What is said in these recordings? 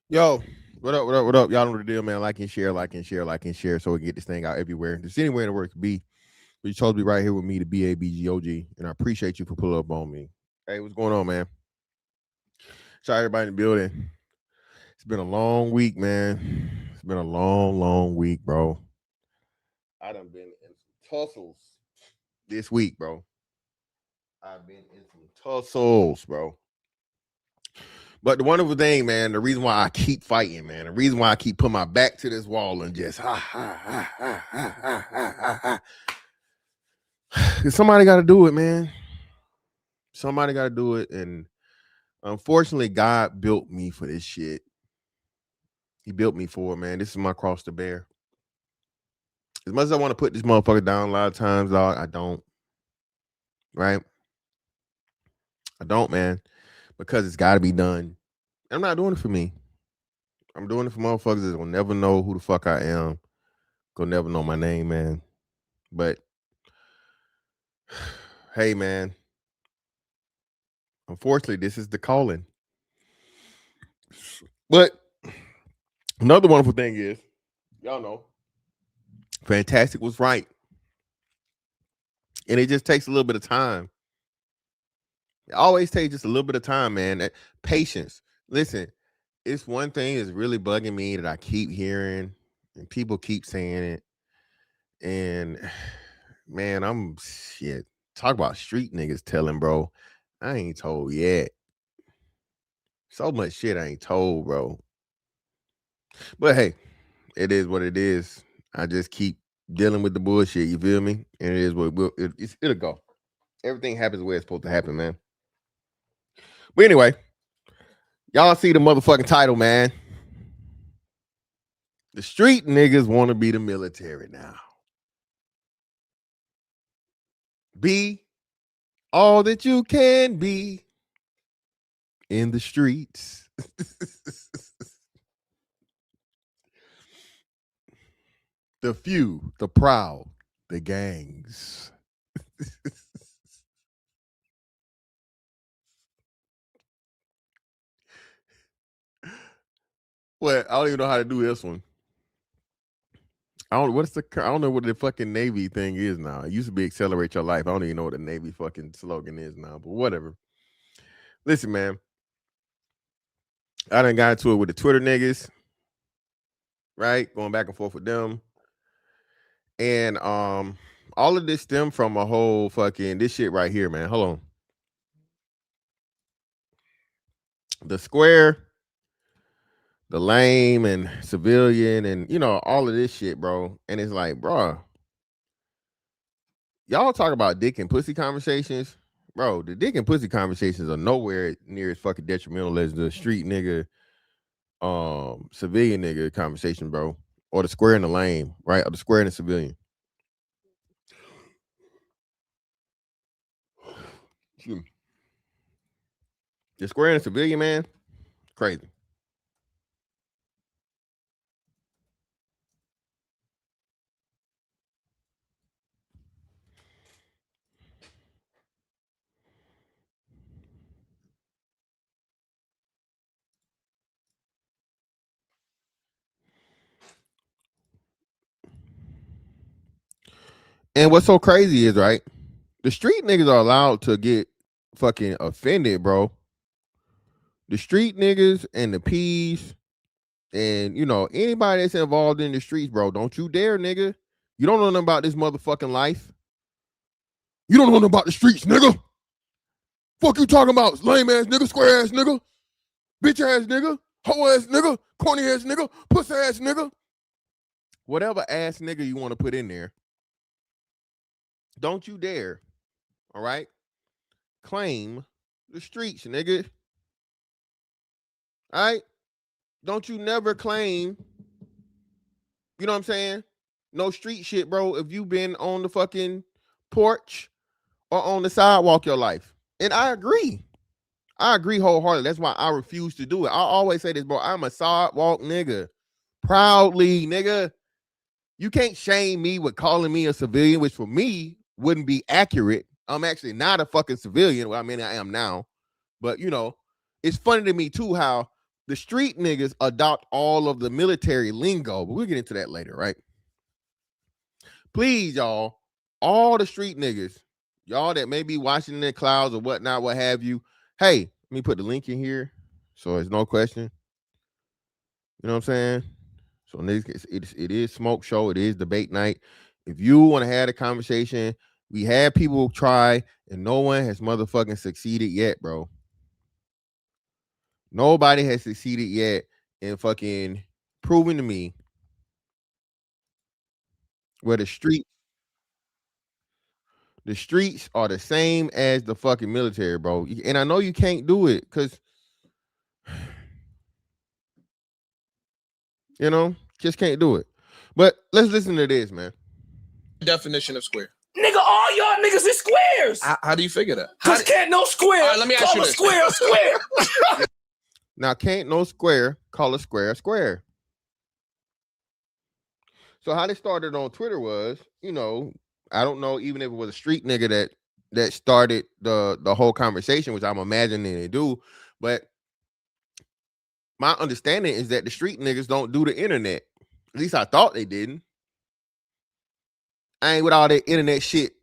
Yo, what up, what up, what up? Y'all know the deal, man. Like and share, like and share, like and share, so we can get this thing out everywhere. There's anywhere in the works be. But you chose to be right here with me, the BABGOG, and I appreciate you for pulling up on me. Hey, what's going on, man? Shout out everybody in the building. It's been a long week, man. It's been a long, long week, bro. I done been in some tussles this week, bro. I've been in some tussles, bro. But the wonderful thing, man, the reason why I keep fighting, man, the reason why I keep putting my back to this wall and just somebody got to do it, man. Somebody got to do it. And unfortunately, God built me for this shit. He built me for it, man. This is my cross to bear. As much as I want to put this motherfucker down a lot of times, dog, I don't. Right? I don't, man. Because it's got to be done. I'm not doing it for me. I'm doing it for motherfuckers that will never know who the fuck I am. Gonna never know my name, man. But, hey, man. Unfortunately, this is the calling. But another wonderful thing is, y'all know, Fantastic was right. And it just takes a little bit of time. It always takes just a little bit of time, man. Patience. Listen, it's one thing that's really bugging me that I keep hearing and people keep saying it. And man, I'm shit. Talk about street niggas telling, bro. I ain't told yet. So much shit I ain't told, bro. But hey, it is what it is. I just keep dealing with the bullshit, you feel me? And it is what it'll go. Everything happens the way it's supposed to happen, man. But anyway, y'all see the motherfucking title, man. The street niggas want to be the military now. Be all that you can be in the streets. The few, the proud, the gangs. What? I don't even know how to do this one. I don't know what the fucking Navy thing is now. It used to be accelerate your life. I don't even know what the Navy fucking slogan is now, but whatever. Listen, man. I done got into it with the Twitter niggas, right? Going back and forth with them. And all of this stemmed from a whole fucking this shit right here, man. Hold on. The square, the lame and civilian, and you know, all of this shit, bro. And it's like, bro, y'all talk about dick and pussy conversations, bro. The dick and pussy conversations are nowhere near as fucking detrimental as the street nigga, civilian nigga conversation, bro. Or the square and the lame, right? Or the square and the civilian. The square and the civilian, man, crazy. And what's so crazy is, right, the street niggas are allowed to get fucking offended, bro. The street niggas and the P's and, you know, anybody that's involved in the streets, bro, don't you dare, nigga. You don't know nothing about this motherfucking life. You don't know nothing about the streets, nigga. Fuck you talking about, lame ass nigga, square ass nigga, bitch ass nigga, hoe ass nigga, corny ass nigga, pussy ass nigga. Whatever ass nigga you want to put in there, don't you dare, all right, claim the streets, nigga. All right? Don't you never claim, you know what I'm saying? No street shit, bro, if you been on the fucking porch or on the sidewalk your life. And I agree. I agree wholeheartedly. That's why I refuse to do it. I always say this, bro. I'm a sidewalk nigga. Proudly, nigga. You can't shame me with calling me a civilian, which for me wouldn't be accurate. I'm actually not a fucking civilian. Well, I mean, I am now. But, you know, it's funny to me, too, how the street niggas adopt all of the military lingo. But we'll get into that later, right? Please, y'all, all the street niggas, y'all that may be watching in the clouds or whatnot, what have you. Hey, let me put the link in here so there's no question. You know what I'm saying? So in this case, it is smoke show. It is debate night. If you want to have a conversation, we had people try and no one has motherfucking succeeded yet, bro. Nobody has succeeded yet in fucking proving to me where the streets are the same as the fucking military, bro. And I know you can't do it because, you know, just can't do it. But let's listen to this, man. Definition of square. Nigga, all y'all niggas is squares. How do you figure that? Cause can't no square. All right, let me ask you this. Square, square. Now, can't no square call a square square. So how they started on Twitter was, you know, I don't know even if it was a street nigga that started the whole conversation, which I'm imagining they do, but my understanding is that the street niggas don't do the internet. At least I thought they didn't. I ain't with all that internet shit,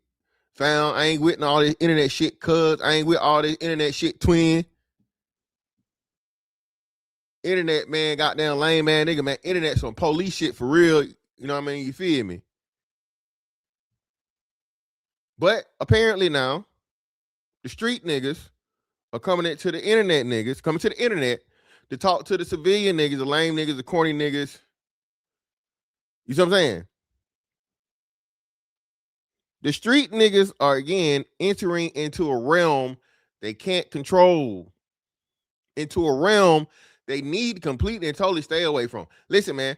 fam. I ain't with all this internet shit, cuz. I ain't with all this internet shit, twin. Internet, man, goddamn lame, man, nigga, man. Internet some police shit for real. You know what I mean? You feel me? But apparently now, the street niggas are coming to the internet niggas, coming to the internet to talk to the civilian niggas, the lame niggas, the corny niggas. You see what I'm saying? The street niggas are, again, entering into a realm they can't control. Into a realm they need to completely and totally stay away from. Listen, man,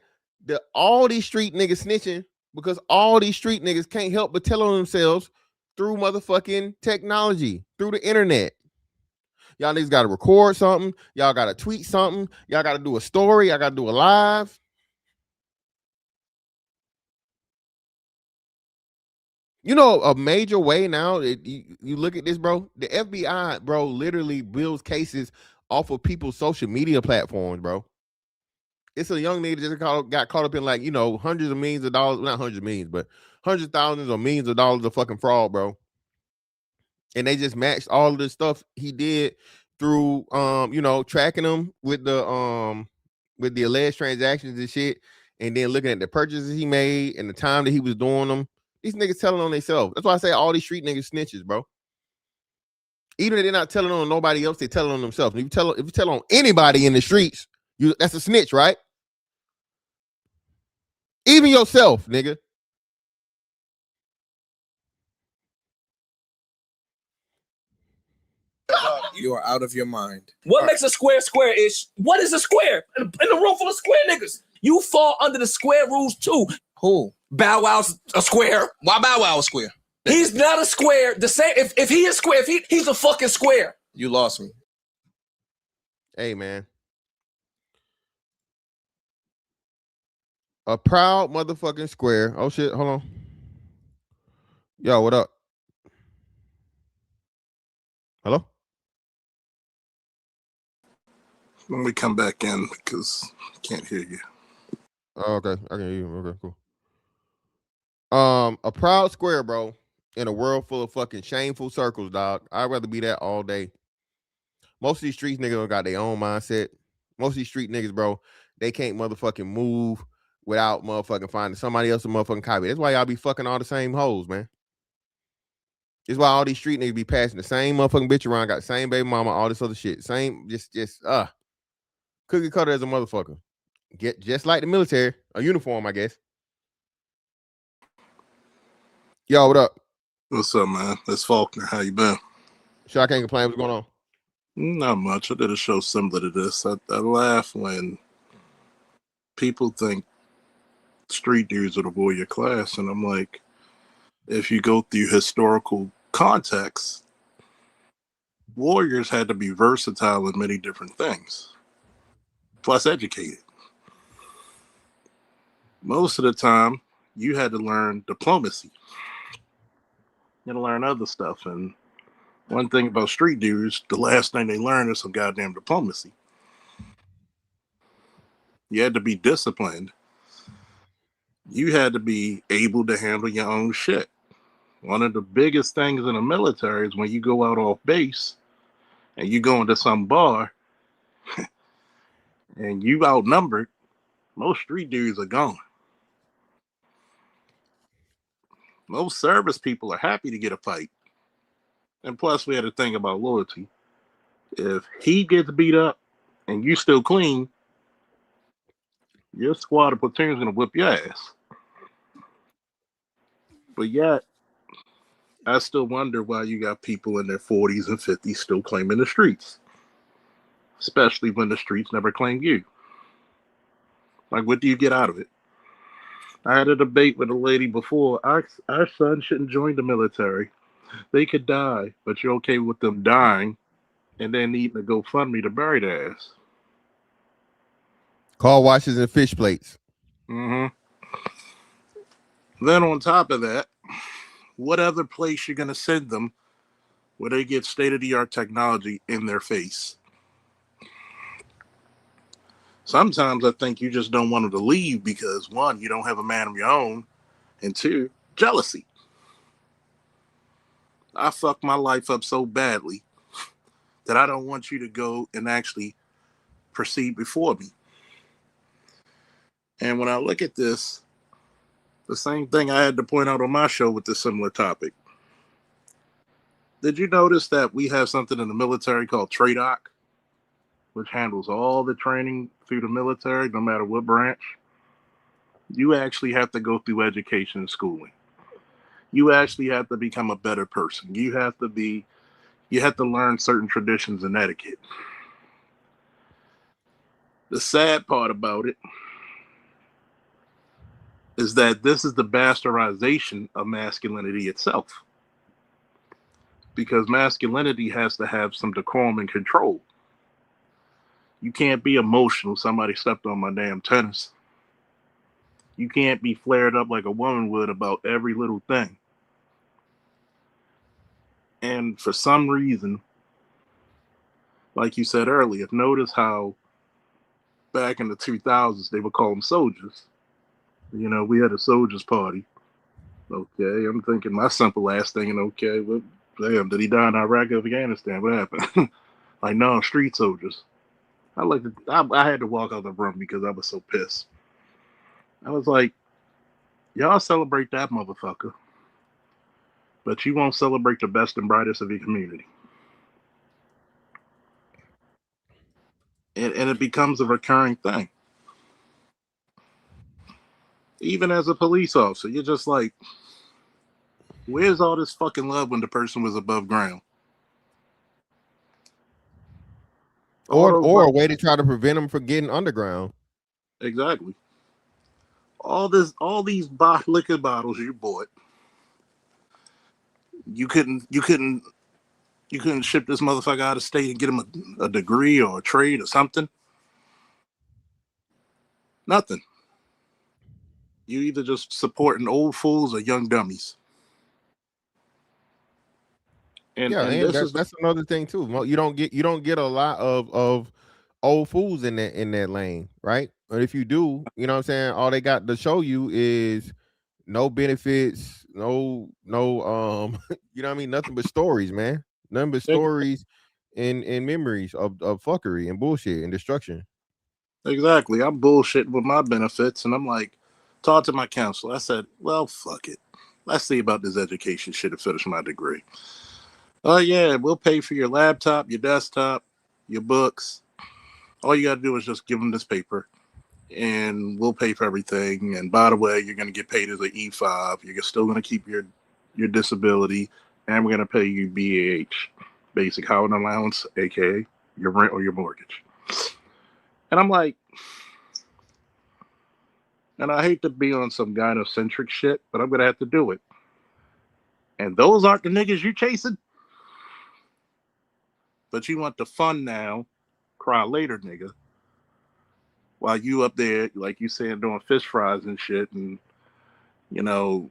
all these street niggas snitching because all these street niggas can't help but tell on themselves through motherfucking technology, through the internet. Y'all niggas got to record something. Y'all got to tweet something. Y'all got to do a story. Y'all got to do a live. You know, a major way now, you look at this, bro, the FBI, bro, literally builds cases off of people's social media platforms, bro. It's a young nigga that just got caught up in, like, you know, hundreds of millions of dollars, not hundreds of millions, but hundreds of thousands or millions of dollars of fucking fraud, bro. And they just matched all of the stuff he did through, you know, tracking him with the alleged transactions and shit, and then looking at the purchases he made and the time that he was doing them. These niggas telling on themselves. That's why I say all these street niggas snitches, bro. Even if they're not telling on nobody else, they telling on themselves. If you tell on anybody in the streets, that's a snitch, right? Even yourself, nigga. You are out of your mind. What makes a square square-ish? What is a square? In a room full of square niggas. You fall under the square rules too. Who? Bow Wow's a square. Why Bow Wow a square? He's not a square. The same. If he is square, he's a fucking square. You lost me. Hey, man. A proud motherfucking square. Oh, shit. Hold on. Yo, what up? Hello? When we come back in, because I can't hear you. Oh, okay. I can hear you. Okay, cool. A proud square, bro, in a world full of fucking shameful circles, dog. I'd rather be that all day. Most of these street niggas got their own mindset. Most of these street niggas, bro, they can't motherfucking move without motherfucking finding somebody else to motherfucking copy. That's why y'all be fucking all the same hoes, man. That's why all these street niggas be passing the same motherfucking bitch around, got the same baby mama, all this other shit. Same, just cookie cutter as a motherfucker. Get just like the military, a uniform, I guess. Yo, what up? What's up, man? It's Faulkner. How you been? Sure, I can't complain. What's going on? Not much. I did a show similar to this. I laugh when people think street dudes are the warrior class, and I'm like, if you go through historical context, warriors had to be versatile in many different things, plus educated. Most of the time, you had to learn diplomacy. You had to learn other stuff, and one thing about street dudes, the last thing they learn is some goddamn diplomacy. You had to be disciplined. You had to be able to handle your own shit. One of the biggest things in the military is when you go out off base and you go into some bar and you outnumbered, most street dudes are gone. Most service people are happy to get a fight. And plus, we had a thing about loyalty. If he gets beat up and you still clean, your squad or platoon's gonna whip your ass. But yet, I still wonder why you got people in their 40s and 50s still claiming the streets, especially when the streets never claim you. Like, what do you get out of it? I had a debate with a lady before. Our son shouldn't join the military. They could die, but you're okay with them dying and then needing to GoFundMe to bury their ass. Car washes and fish plates. Mm-hmm. Then on top of that, what other place you're going to send them where they get state-of-the-art technology in their face? Sometimes I think you just don't want them to leave because, one, you don't have a man of your own, and two, jealousy. I fucked my life up so badly that I don't want you to go and actually proceed before me. And when I look at this, the same thing I had to point out on my show with this similar topic. Did you notice that we have something in the military called THROWDOWN, which handles all the training through the military, no matter what branch? You actually have to go through education and schooling. You actually have to become a better person. You have to learn certain traditions and etiquette. The sad part about it is that this is the bastardization of masculinity itself. Because masculinity has to have some decorum and control. You can't be emotional. Somebody stepped on my damn tennis. You can't be flared up like a woman would about every little thing. And for some reason, like you said earlier, notice how back in the 2000s, they would call them soldiers. You know, we had a soldiers party. Okay, I'm thinking my simple ass thinking, okay, well, damn, did he die in Iraq or Afghanistan? What happened? Like, no, street soldiers. I had to walk out the room because I was so pissed. I was like, y'all celebrate that motherfucker, but you won't celebrate the best and brightest of your community. And it becomes a recurring thing. Even as a police officer, you're just like, where's all this fucking love when the person was above ground? Or a way to try to prevent them from getting underground. Exactly. All these liquor bottles you bought, You couldn't ship this motherfucker out of state and get him a degree or a trade or something. Nothing. You either just supporting old fools or young dummies. And Yeah, and this is that's another thing too. You don't get a lot of old fools in that lane, right? But if you do, you know what I'm saying, all they got to show you is no benefits, no you know what I mean, nothing but stories, man. Nothing but stories and memories of fuckery and bullshit and destruction. exactly. I'm bullshitting with my benefits, and I'm like, talk to my counselor. I said, well, fuck it. Let's see about this education shit to finish my degree. Oh yeah, we'll pay for your laptop, your desktop, your books. All you got to do is just give them this paper, and we'll pay for everything. And by the way, you're going to get paid as an E5. You're still going to keep your disability, and we're going to pay you BAH, basic housing allowance, aka your rent or your mortgage. And I'm like, and I hate to be on some gynocentric shit, but I'm going to have to do it. And those aren't the niggas you chasing. But you want the fun now, cry later, nigga. While you up there, like you saying, doing fish fries and shit, and you know,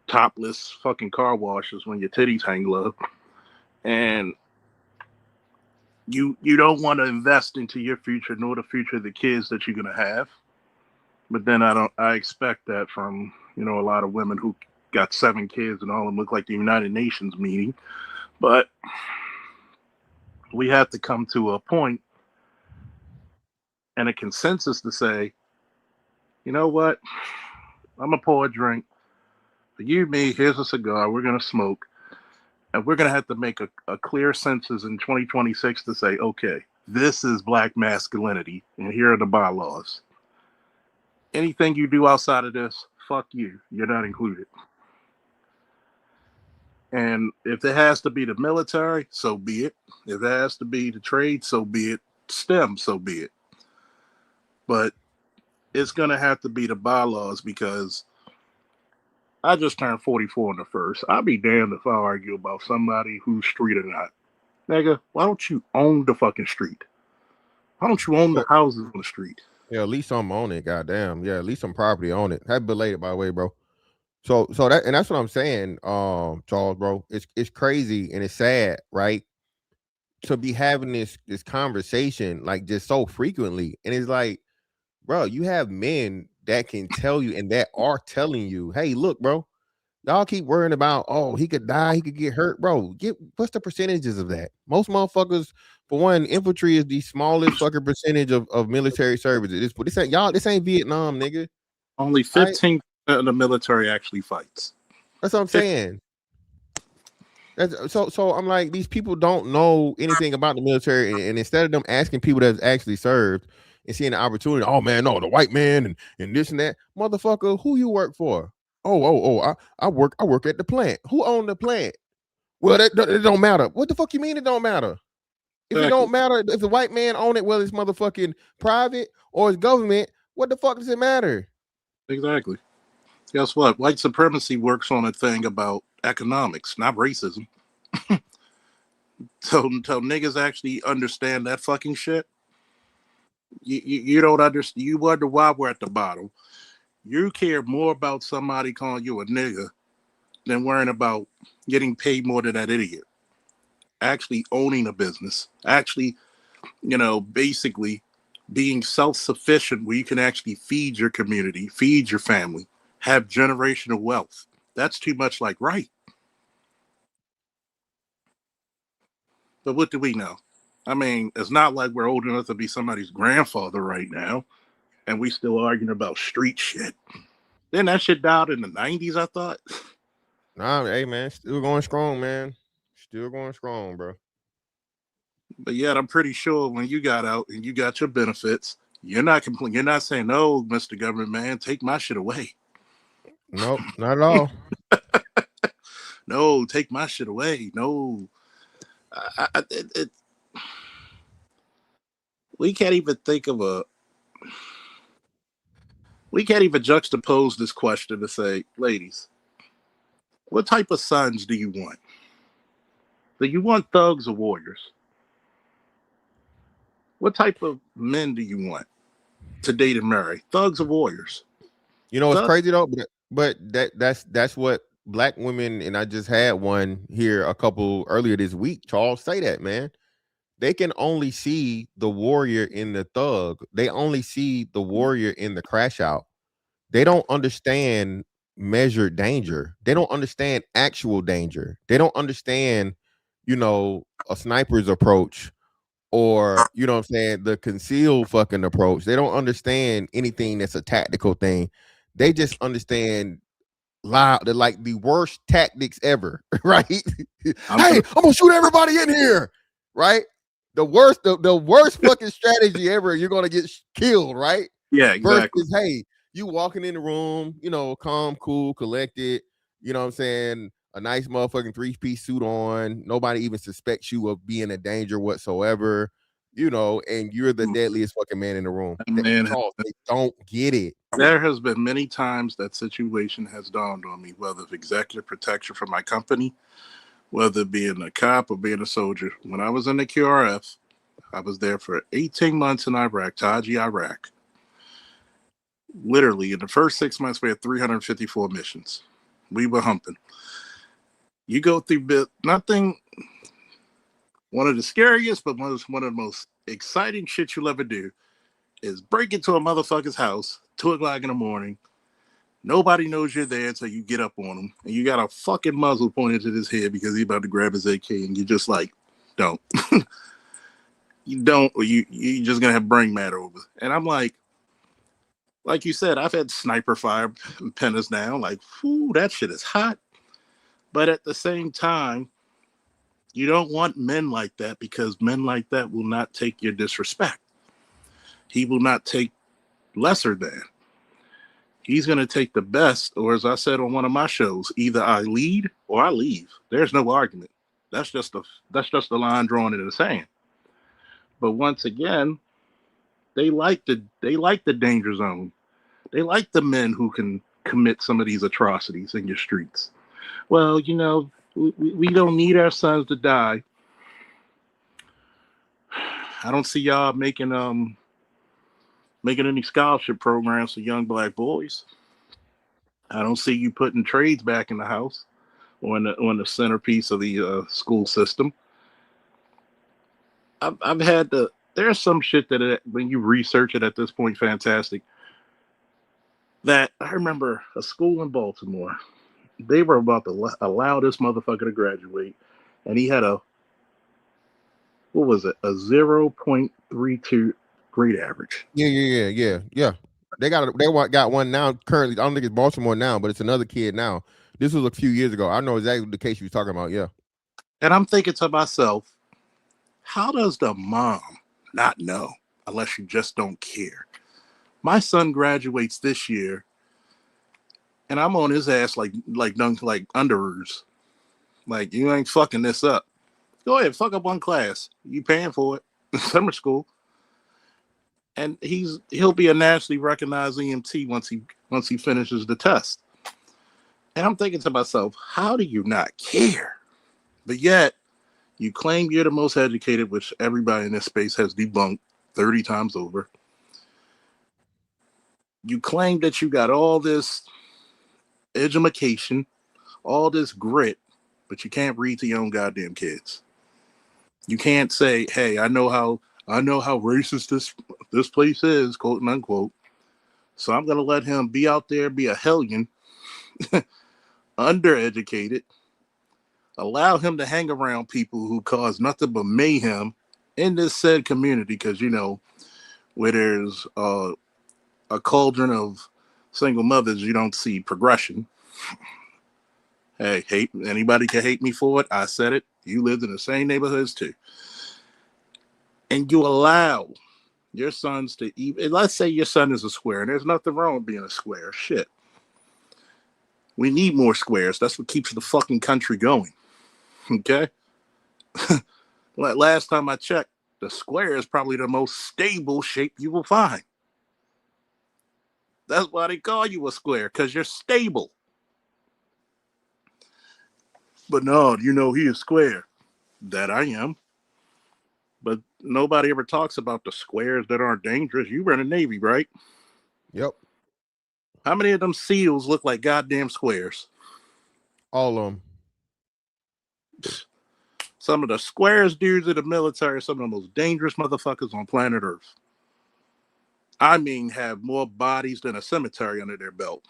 topless fucking car washes when your titties hang low, and you don't want to invest into your future nor the future of the kids that you're gonna have. But then I expect that from a lot of women who got 7 kids and all of them look like the United Nations meeting. But we have to come to a point and a consensus to say, you know what? I'm gonna pour a drink. For you, me, here's a cigar. We're gonna smoke. And we're gonna have to make a clear census in 2026 to say, okay, this is black masculinity, and here are the bylaws. Anything you do outside of this, fuck you. You're not included. And if it has to be the military, so be it. If it has to be the trade, so be it. STEM, so be it. But it's going to have to be the bylaws, because I just turned 44 on the 1st. I'll be damned if I argue about somebody who's street or not. Nigga, why don't you own the fucking street? Why don't you own the houses on the street? Yeah, at least I'm on it, goddamn. Yeah, at least some property on it. Happy belated, by the way, bro. So that's what I'm saying, Charles, bro. It's crazy and it's sad, right? To be having this conversation like just so frequently. And it's like, bro, you have men that can tell you and that are telling you, hey, look, bro, y'all keep worrying about, oh, he could die, he could get hurt, bro. What's the percentages of that? Most motherfuckers, for one, infantry is the smallest fucking percentage of military services. This ain't Vietnam, nigga. Only 15% of the military actually fights. That's what I'm saying. So I'm like, these people don't know anything about the military, and instead of them asking people that have actually served and seeing the opportunity, oh man, no, the white man and this and that, motherfucker, who you work for? I work at the plant. Who owned the plant? Well, it don't matter. What the fuck you mean it don't matter? If it don't matter, if the white man own it, whether it's motherfucking private or it's government, what the fuck does it matter? Exactly. Guess what? White supremacy works on a thing about economics, not racism. So until niggas actually understand that fucking shit, you don't understand. You wonder why we're at the bottom. You care more about somebody calling you a nigga than worrying about getting paid more than that idiot. Actually owning a business. Actually, basically being self-sufficient where you can actually feed your community, feed your family, have generational wealth. That's too much like right. But what do we know? I mean, it's not like we're old enough to be somebody's grandfather right now, and we still arguing about street shit. Then that shit died in the 90s, I thought. Nah, hey man, still going strong, man. Still going strong, bro. But yet, I'm pretty sure when you got out and you got your benefits, you're not complaining. You're not saying, "No, Mr. Government Man, take my shit away." Nope, not at all. No, take my shit away. No, we can't even think of a. We can't even juxtapose this question to say, ladies, What type of sons do you want? Do you want thugs or warriors? What type of men do you want to date and marry? Thugs or warriors? You know what's Thugs? crazy though? But that's what black women, and I just had one here a couple earlier this week. Charles say that, man. They can only see the warrior in the thug. They only see the warrior in the crash out. They don't understand measured danger. They don't understand actual danger. They don't understand, a sniper's approach, or what I'm saying, the concealed fucking approach. They don't understand anything that's a tactical thing. They just understand loud, like the worst tactics ever, right? Hey, I'm gonna shoot everybody in here, right? The worst fucking strategy ever. You're gonna get killed, right? Yeah, exactly. Versus, hey, you walking in the room, calm, cool, collected. You know what I'm saying? A nice motherfucking 3-piece suit on. Nobody even suspects you of being a danger whatsoever. And you're the deadliest fucking man in the room. Charles, they don't get it. There has been many times that situation has dawned on me, whether it's executive protection for my company, whether being a cop or being a soldier. When I was in the QRF, I was there for 18 months in Iraq, Taji, Iraq. Literally, in the first 6 months, we had 354 missions. We were humping. You go through nothing. One of the scariest, but one of the most exciting shit you'll ever do is break into a motherfucker's house, 2 o'clock in the morning. Nobody knows you're there until you get up on him, and you got a fucking muzzle pointed to his head because he's about to grab his AK, and you're just like, don't. You don't, or you're just gonna have brain matter over. And I'm like you said, I've had sniper fire penners down. Like, whoo, that shit is hot. But at the same time, you don't want men like that, because men like that will not take your disrespect. He will not take lesser than. He's going to take the best, or as I said on one of my shows, either I lead or I leave. There's no argument. That's just the line drawn in the sand. But once again, they like the danger zone. They like the men who can commit some of these atrocities in your streets. Well, we don't need our sons to die. I don't see y'all making any scholarship programs for young black boys. I don't see you putting trades back in the house or on the centerpiece of the school system. I've had there's some shit that when you research it at this point, fantastic. That I remember a school in Baltimore. They were about to allow this motherfucker to graduate, and he had a 0.32 grade average. Yeah. They got one now currently. I don't think it's Baltimore now, but it's another kid now. This was a few years ago. I know exactly the case you were talking about. Yeah. And I'm thinking to myself, how does the mom not know unless you just don't care? My son graduates this year, and I'm on his ass like underoos. Like, you ain't fucking this up. Go ahead, fuck up one class. You paying for it. Summer school. And he'll be a nationally recognized EMT once he finishes the test. And I'm thinking to myself, how do you not care? But yet, you claim you're the most educated, which everybody in this space has debunked 30 times over. You claim that you got all this education, all this grit, but you can't read to your own goddamn kids. You can't say, hey, I know how racist this place is, quote and unquote. So I'm gonna let him be out there, be a hellion, undereducated, allow him to hang around people who cause nothing but mayhem in this said community, because where there's a cauldron of single mothers, you don't see progression. Hey, anybody can hate me for it. I said it. You lived in the same neighborhoods too. And you allow your sons to even, let's say your son is a square, and there's nothing wrong with being a square. Shit. We need more squares. That's what keeps the fucking country going. Okay? Last time I checked, the square is probably the most stable shape you will find. That's why they call you a square, because you're stable. But no, he is square. That I am. But nobody ever talks about the squares that aren't dangerous. You were in the Navy, right? Yep. How many of them SEALs look like goddamn squares? All of them. Some of the squarest dudes in the military are some of the most dangerous motherfuckers on planet Earth. I mean, have more bodies than a cemetery under their belt.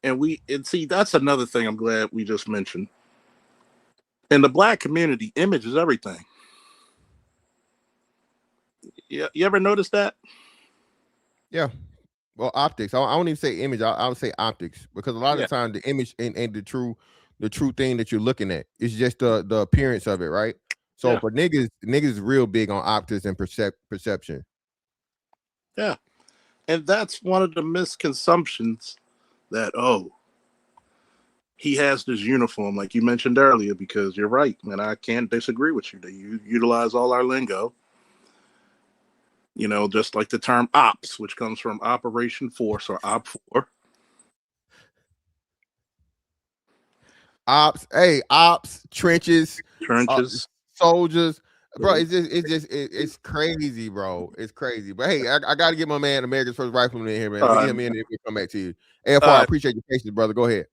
And see, that's another thing I'm glad we just mentioned. In the black community, image is everything. You ever notice that? Yeah. Well, optics. I don't even say image. I would say optics, because a lot of the time the image and the true thing that you're looking at is just the appearance of it, right? So for niggas is real big on optics and perception. Yeah. And that's one of the misconceptions that, he has this uniform, like you mentioned earlier, because you're right, man. I can't disagree with you. They utilize all our lingo. Just like the term ops, which comes from Operation Force or Op4. Ops, trenches, soldiers. Bro, it's crazy, bro. It's crazy. But hey, I got to get my man, America's First Rifleman, in here, man. Get him in and we'll come back to you. AFR, I appreciate your patience, brother. Go ahead.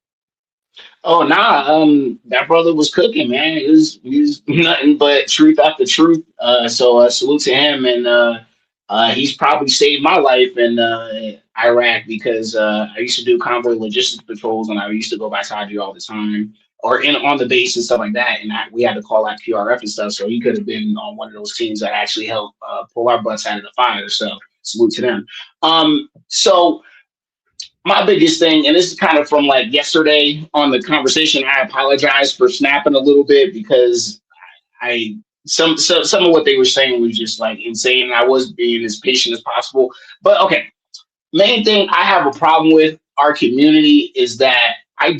Oh nah, that brother was cooking, man. He was nothing but truth after truth. So salute to him, and he's probably saved my life in Iraq, because I used to do convoy logistics patrols, and I used to go by Saudi all the time, or on the base and stuff like that. And we had to call out PRF and stuff. So he could have been on one of those teams that actually helped pull our butts out of the fire. So salute to them. So my biggest thing, and this is kind of from like yesterday on the conversation, I apologize for snapping a little bit, because some of what they were saying was just like insane. And I was being as patient as possible. But okay, main thing I have a problem with our community is that I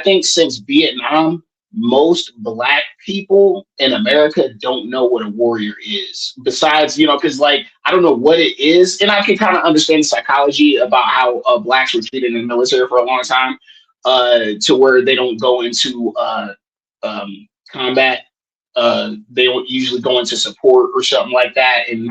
think since Vietnam, most Black people in America don't know what a warrior is. Besides, because like, I don't know what it is. And I can kind of understand the psychology about how Blacks were treated in the military for a long time, to where they don't go into combat. They don't usually go into support or something like that. And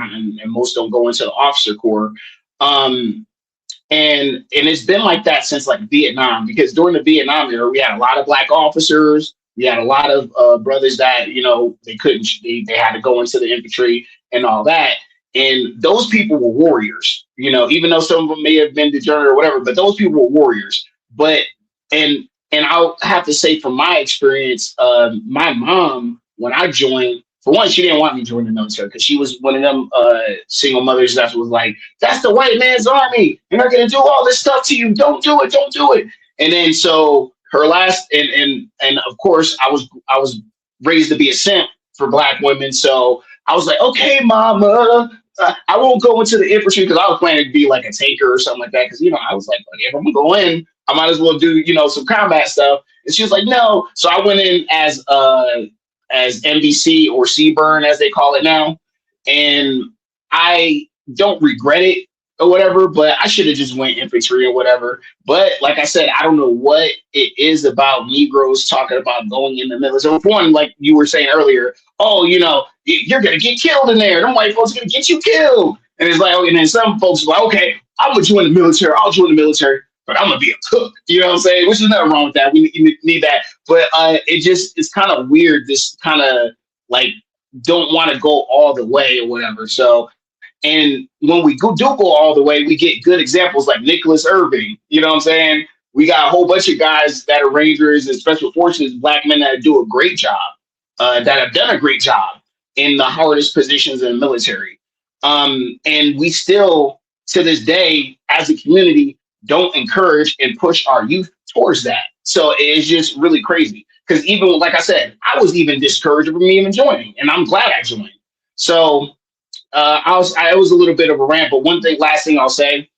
most don't go into the officer corps. And it's been like that since like Vietnam, because during the Vietnam era, we had a lot of Black officers. We had a lot of brothers that, they had to go into the infantry and all that. And those people were warriors, even though some of them may have been degenerate or whatever, but those people were warriors. But, and I'll have to say from my experience, my mom, when I joined, for one, she didn't want me to join the military, because she was one of them single mothers that was like, that's the white man's army. They're not going to do all this stuff to you. Don't do it. Don't do it. And then so her last, and of course, I was raised to be a simp for Black women. So I was like, okay, mama, I won't go into the infantry, because I was planning to be like a tanker or something like that. Because, I was like, if I'm going to go in, I might as well do, some combat stuff. And she was like, no. So I went in as MBC, or Seaburn as they call it now. And I don't regret it or whatever, but I should have just went infantry or whatever. But like I said, I don't know what it is about Negroes talking about going in the military. One, like you were saying earlier, you're going to get killed in there. Them white folks are going to get you killed. And it's like, and then some folks are like, okay, I'm going to join the military. I'll join the military, but I'm going to be a cook. You know what I'm saying? Which is nothing wrong with that. We need that. But it's kind of weird. This kind of like don't want to go all the way or whatever. So, and when we do go all the way, we get good examples like Nicholas Irving. You know what I'm saying? We got a whole bunch of guys that are Rangers and Special Forces, Black men that do a great job, that have done a great job in the hardest positions in the military. And we still, to this day, as a community, don't encourage and push our youth towards that. So it's just really crazy. Because even, like I said, I was even discouraged from me even joining, and I'm glad I joined. So I was a little bit of a rant, but last thing I'll say,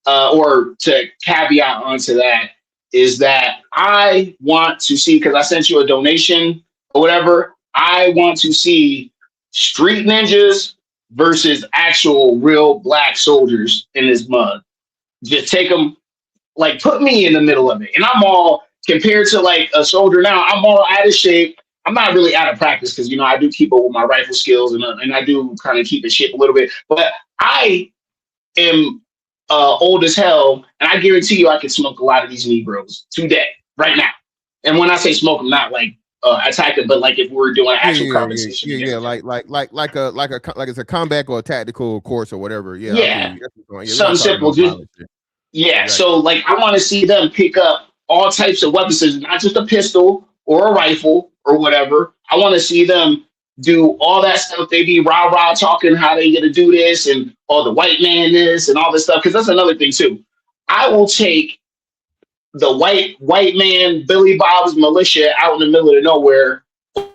or to caveat onto that, is that I want to see, because I sent you a donation or whatever, I want to see street ninjas versus actual real Black soldiers in this mud. Just take them, like put me in the middle of it, and I'm all compared to like a soldier now, I'm all out of shape. I'm not really out of practice because I do keep up with my rifle skills and I do kind of keep in shape a little bit. But I am old as hell, and I guarantee you I could smoke a lot of these Negroes today, right now. And when I say smoke, I'm not like attacking, but like if we're doing an actual conversation. Like it's a combat or a tactical course or whatever. Yeah, Yeah. We're Something not talking simple. about violence shit. Yeah. Exactly. So like I want to see them pick up all types of weapons, not just a pistol or a rifle or whatever. I want to see them do all that stuff. They be rah talking how they gonna do this and all the white man this and all this stuff. Because that's another thing too. I will take the white man Billy Bob's militia out in the middle of nowhere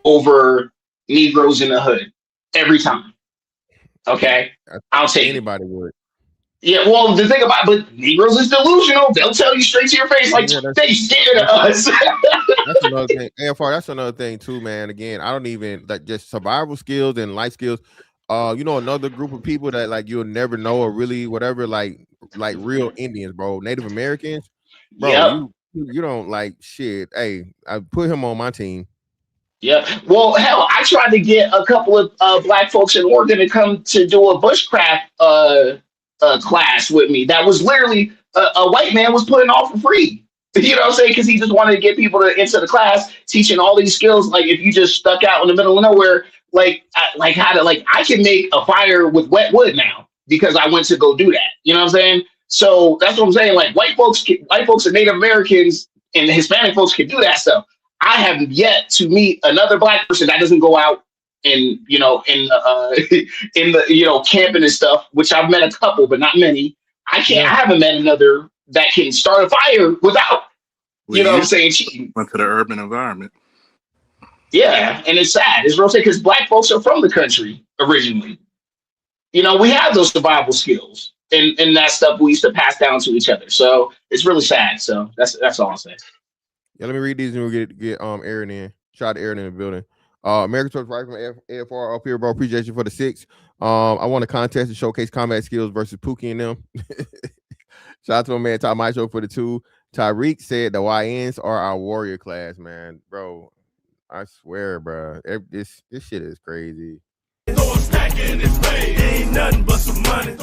over Negroes in the hood every time. Okay, I'll take anybody would. Yeah, well, the thing about but Negroes is delusional. They'll tell you straight to your face, like they scared of us. That's another thing. AFR, that's another thing too, man. Again, I don't even like just survival skills and life skills. Another group of people that like you'll never know or really whatever, like real Indians, bro, Native Americans, bro. Yep. You don't like shit. Hey, I put him on my team. Yeah. Well, hell, I tried to get a couple of black folks in Oregon to come to do a bushcraft class with me. That was literally a white man was putting off for free. You know what I'm saying? Because he just wanted to get people into the class, teaching all these skills. Like if you just stuck out in the middle of nowhere, I can make a fire with wet wood now because I went to go do that. You know what I'm saying? So that's what I'm saying. Like white folks and Native Americans and Hispanic folks can do that stuff. I have yet to meet another black person that doesn't go out and in the camping and stuff, which I've met a couple, but not many. I haven't met another that can start a fire without, what I'm saying, cheating. Went to the urban environment. Yeah, and it's sad. It's real sad because black folks are from the country originally. We have those survival skills and that stuff we used to pass down to each other. So it's really sad. So that's all I'll say. Yeah, let me read these and we'll get Aaron in. Shout out to Aaron in the building. American Trucks right from AFR up here, bro. Appreciate you for the 6. I won a contest to showcase combat skills versus Pookie and them. Shout out to my man Ty Maestro for the 2. Tyreek said the YNs are our warrior class, man. Bro, I swear, bro. This shit is crazy. Ain't nothing but some money.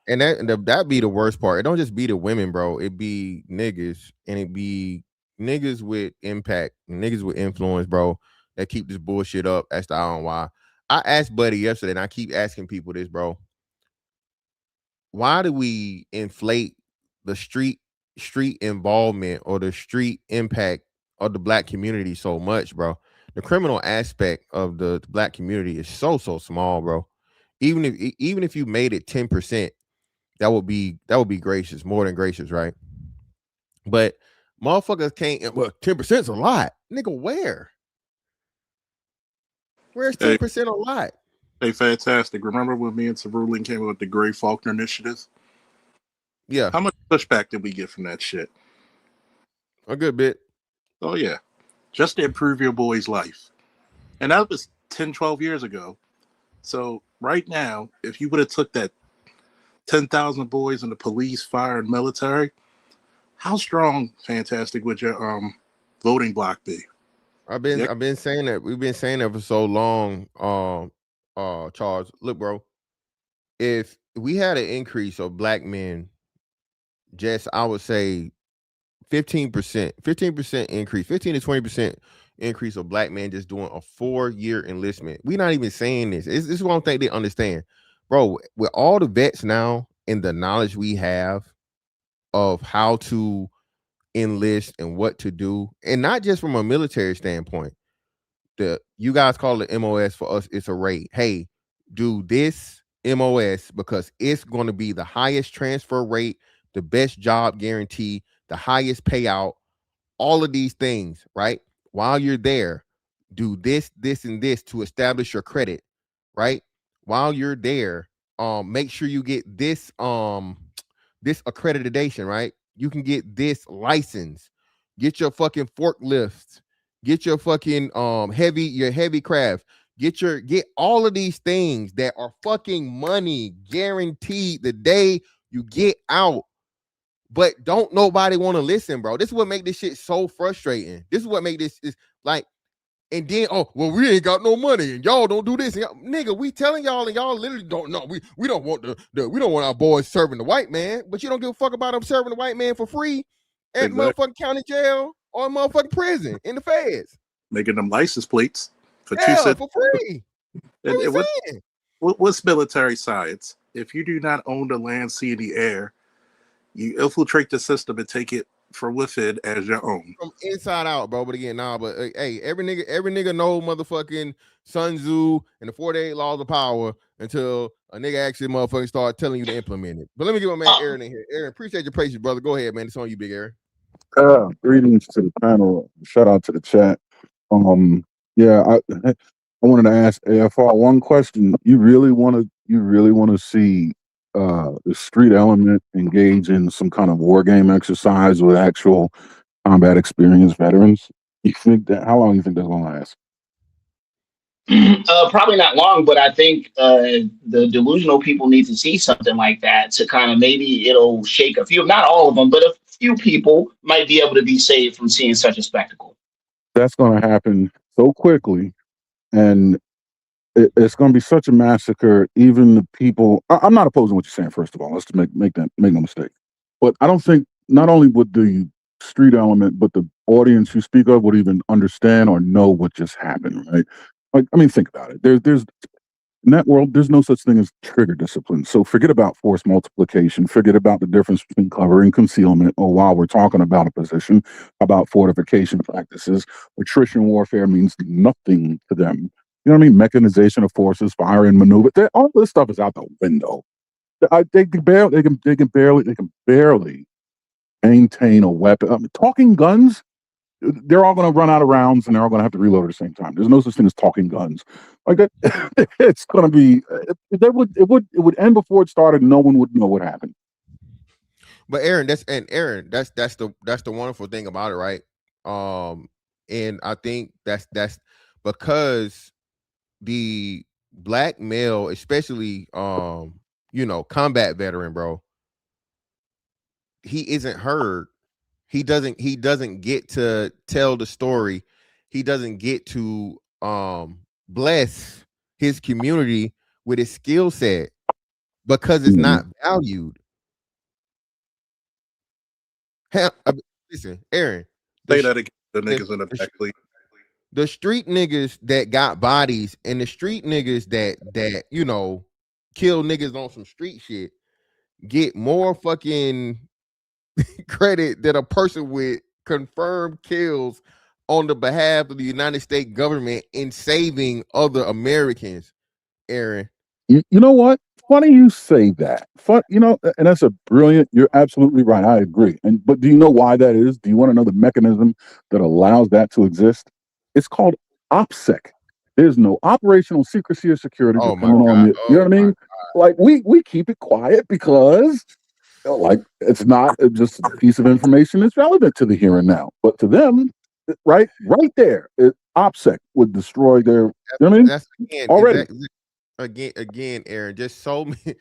And that be the worst part. It don't just be the women, bro. It be niggas, and it be niggas with impact, niggas with influence, bro, that keep this bullshit up. That's the I don't know why. I asked Buddy yesterday, and I keep asking people this, bro. Why do we inflate the street involvement or the street impact of the black community so much, bro? The criminal aspect of the black community is so small, bro. Even if you made it 10%, that would be gracious, more than gracious, right? But motherfuckers can't. Well, 10% is a lot, nigga. Where's 10% a lot? Hey, fantastic. Remember when me and Cerulin came up with the Gray Faulkner Initiative? Yeah. How much pushback did we get from that shit? A good bit. Oh, yeah. Just to improve your boy's life. And that was 10, 12 years ago. So right now, if you would have took that 10,000 boys in the police, fire, and military, how strong, fantastic, would your voting block be? I've been saying that. We've been saying that for so long. Charles, look, bro. If we had an increase of black men, just I would say 15% increase, 15 to 20% increase of black men just doing a 4-year enlistment. We're not even saying this. This is one thing they understand, bro. With all the vets now and the knowledge we have of how to enlist and what to do, and not just from a military standpoint. You guys call it MOS, for us it's a rate. Hey, do this MOS because it's going to be the highest transfer rate, the best job guarantee, the highest payout, all of these things, right? While you're there, do this, and this to establish your credit, right? While you're there, make sure you get this accreditation, right? You can get this license, get your fucking forklifts, get your fucking heavy craft, get all of these things that are fucking money guaranteed the day you get out. but don't nobody want to listen, bro. This is what make this shit so frustrating. This is what make this is like. And then, oh, well, we ain't got no money, and y'all don't do this. And nigga, we telling y'all, and y'all literally don't know. We don't want we don't want our boys serving the white man, but you don't give a fuck about them serving the white man for free at motherfucking county jail or motherfucking prison in the feds. Making them license plates for Yeah, 2 cents. for free. What's military science? If you do not own the land, sea, and the air, you infiltrate the system and take it from within as your own. From inside out, bro. But again, but hey, every nigga know motherfucking Sun Tzu and the 48 laws of power until a nigga actually motherfucking start telling you to implement it. But let me get my man Aaron in here. Aaron, appreciate your patience, brother. Go ahead, man. It's on you, big Aaron. Greetings to the panel. Shout out to the chat. I wanted to ask AFR one question. You really want to see the street element engage in some kind of war game exercise with actual combat experienced veterans? You think that? How long do you think that's going to last? Probably not long, but I think the delusional people need to see something like that to kind of maybe it'll shake a few, not all of them, but a few people might be able to be saved from seeing such a spectacle. That's going to happen so quickly, and it's going to be such a massacre. Even the people, I'm not opposing what you're saying. First of all, let's make no mistake. But I don't think not only would the street element, but the audience you speak of would even understand or know what just happened. Right? Like, I mean, think about it. There's in that world, there's no such thing as trigger discipline. So forget about force multiplication. Forget about the difference between cover and concealment. Or while we're talking about a position, about fortification practices, attrition warfare means nothing to them. You know what I mean? Mechanization of forces, fire and maneuver. All this stuff is out the window. They can barely maintain a weapon. Talking guns, they're all going to run out of rounds and they're all going to have to reload at the same time. There's no such thing as talking guns. Like that, it's going to be. It would end before it started. No one would know what happened. But Aaron, that's the wonderful thing about it, right? And I think that's because the black male, especially combat veteran, bro, he isn't heard. He doesn't get to tell the story. He doesn't get to bless his community with his skill set because it's not valued. Listen, Aaron. Say that again. The niggas in the back, please. The street niggas that got bodies and the street niggas that kill niggas on some street shit get more fucking credit than a person with confirmed kills on the behalf of the United States government in saving other Americans. Aaron, you know what? Funny you say that. And that's a brilliant. You're absolutely right. I agree. But do you know why that is? Do you want to know the mechanism that allows that to exist? It's called OPSEC. There's no operational secrecy or security depending on you know what I mean? Like we keep it quiet because like it's not just a piece of information that's relevant to the here and now. But to them, right there, OPSEC would destroy their. You know what I mean? That's already. Again, Aaron, just so many.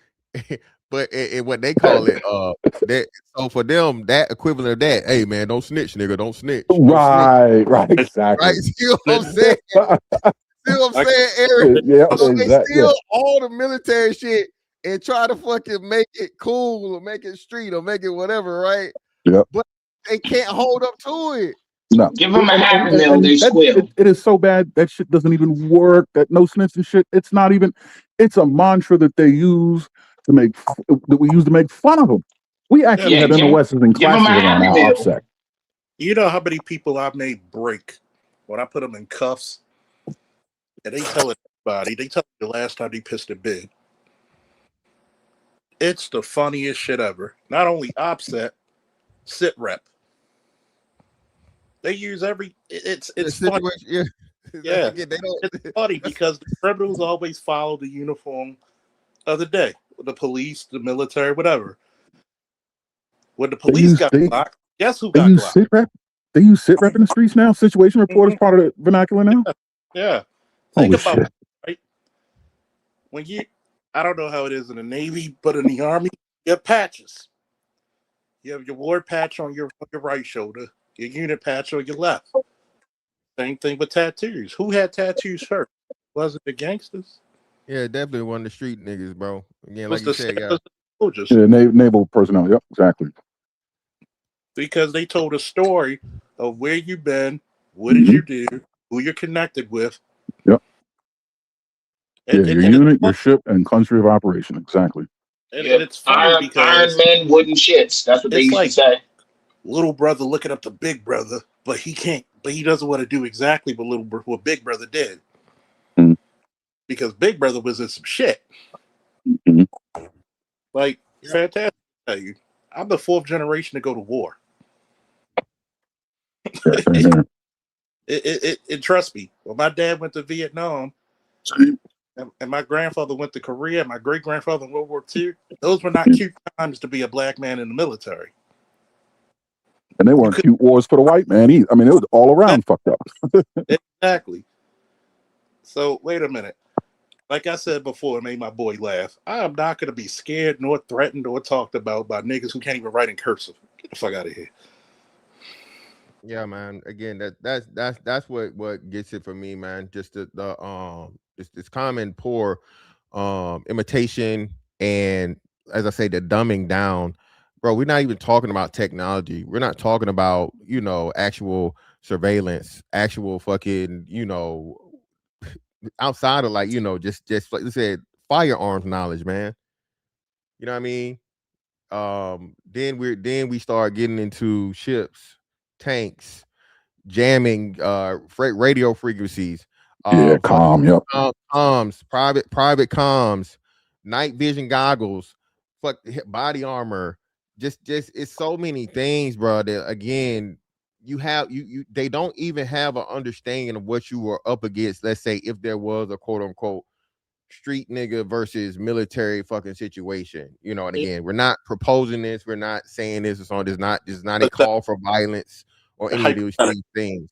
But what they call it, so for them, that equivalent of that, hey man, don't snitch, nigga, don't snitch. Right, exactly. Right, see what I'm saying? See what I'm saying, Aaron? Yeah, so they steal all the military shit and try to fucking make it cool or make it street or make it whatever, right? Yeah. But they can't hold up to it. No. Give them a half a mil, they squeal. It is so bad that shit doesn't even work. That no snitching shit. It's not even. It's a mantra that they use to make fun of them. We actually have MOSs in classes around our OPSEC. You know how many people I've made break when I put them in cuffs, and they tell everybody. They tell me the last time they pissed a bid. It's the funniest shit ever. Not only OPSEC, sit rep. They use it's funny. Yeah. Yeah. It's funny because the criminals always follow the uniform of the day. The police, the military, whatever. When the police got blocked, guess who got blocked? They use sit rep in the streets now? Situation report is part of the vernacular now? Yeah. Think about it, right? I don't know how it is in the Navy, but in the Army, you have patches. You have your war patch on your right shoulder, your unit patch on your left. Same thing with tattoos. Who had tattoos first? Was it the gangsters? Yeah, definitely one of the street niggas, bro. Again, It like was you the said, sailors and soldiers. Yeah, naval personnel. Yep, exactly. Because they told a story of where you've been, what did Mhm. you do, who you're connected with. Yep. And, Yeah, and, your and, it's, unit, your ship, and country of operation. Exactly. Yep. it's funny Iron because men, wooden shits. That's what they it's used to like say. little brother looking up to big brother, but he doesn't want to do exactly what big brother did. Mhm. Because big brother was in some shit. Mhm. Like, Yeah. fantastic. I tell you, I'm the fourth generation to go to war. Yeah, same here. It trust me. When my dad went to Vietnam Same. and my grandfather went to Korea, my great grandfather in World War II, those were not cute times to be a black man in the military. And they You weren't could cute wars for the white man either. I mean, it was all around fucked up. exactly. So wait a minute. Like I said before, it made my boy laugh. I am not going to be scared nor threatened or talked about by niggas who can't even write in cursive. Get the fuck out of here. Yeah, man. Again, that's what gets it for me, man. Just the this common poor imitation, and as I say, the dumbing down. Bro, we're not even talking about technology. We're not talking about, actual surveillance, actual fucking, outside of, like, just like you said, firearms knowledge, man. You know what I mean? Then we start getting into ships, tanks, jamming radio frequencies, Yeah, fucking calm. Yep. comms, private comms, night vision goggles, body armor. Just it's so many things, bro, that again you have you they don't even have an understanding of what you were up against. Let's say if there was a quote unquote street nigga versus military fucking situation, and again, we're not proposing this, we're not saying this or something. There's not a But the, call for violence or the any of these hypothetical. things.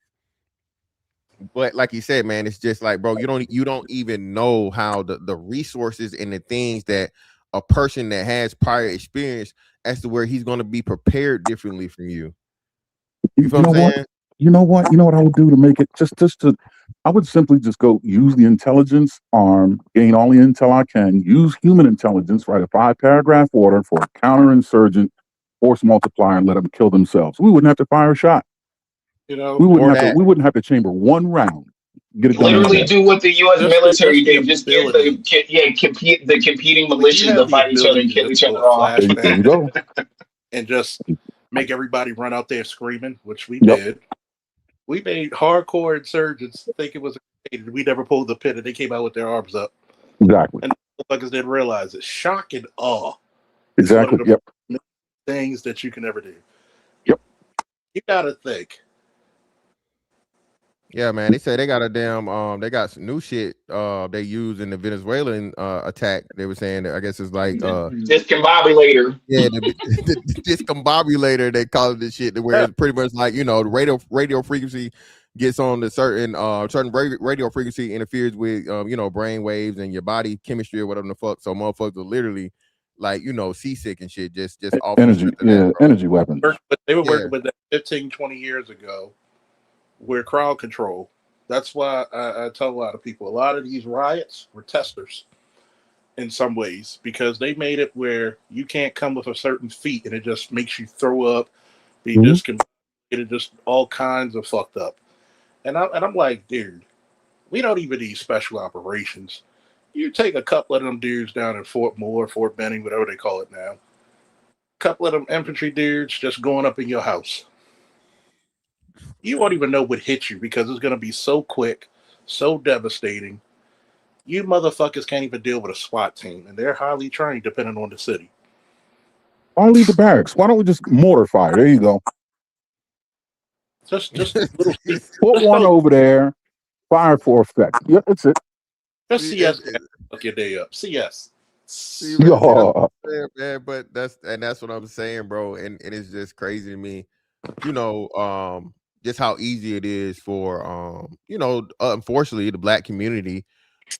But like you said, man, it's just like, bro, you don't even know how the resources and the things that a person that has prior experience as to where he's going to be prepared differently from you. You You feel know what I'm what? saying? You know what I would do to make it just to. I would simply just go use the intelligence arm, gain all the intel I can, use human intelligence, write a 5-paragraph order for a counterinsurgent force multiplier, and let them kill themselves. We wouldn't have to fire a shot. You know, We wouldn't Or have to. that. We wouldn't have to chamber one round. Get it done in a Literally day. do what the U.S. military just the did. Just get the ability. compete the competing When you militias have to the fight each other ability and to kill just each throw other a off. There flashbang you go. and just make everybody run out there screaming, which we Yep. did. We made hardcore insurgents think it was a grenade. We never pulled the pin, and they came out with their arms up. Exactly. And the motherfuckers didn't realize it. Shock and awe is one of Exactly. the Yep. things that you can ever do. Yep. You gotta think. Yeah, man. They say they got they got some new shit they use in the Venezuelan attack. They were saying that, I guess it's like Discombobulator. yeah, the discombobulator, they call it this shit, where Yeah, it's pretty much like, the radio frequency gets on the certain radio frequency, interferes with brain waves and your body chemistry or whatever the fuck. So motherfuckers are literally like, seasick and shit just off the Energy. strength of that, Yeah. bro. Energy weapons. they were Yeah. working with that 15, 20 years ago, where crowd control. That's why I tell a lot of people, a lot of these riots were testers in some ways, because they made it where you can't come with a certain feat and it just makes you throw up, be Mhm. discombobulated, just all kinds of fucked up. And I'm like, dude, we don't even need special operations. You take a couple of them dudes down in Fort Moore, Fort Benning, whatever they call it now. A couple of them infantry dudes just going up in your house. You won't even know what hit you because it's going to be so quick, so devastating. You motherfuckers can't even deal with a SWAT team, and they're highly trained depending on the city. Why leave the barracks? Why don't we just mortar fire? There you go. Just little, Put just one those, over there. Fire for effect. Yep, that's it. just See, CS fuck your day up. CS. see, man, see, that's what Yeah. I'm saying, man. But that's what I'm saying, bro. And it's just crazy to me, just how easy it is for unfortunately, the black community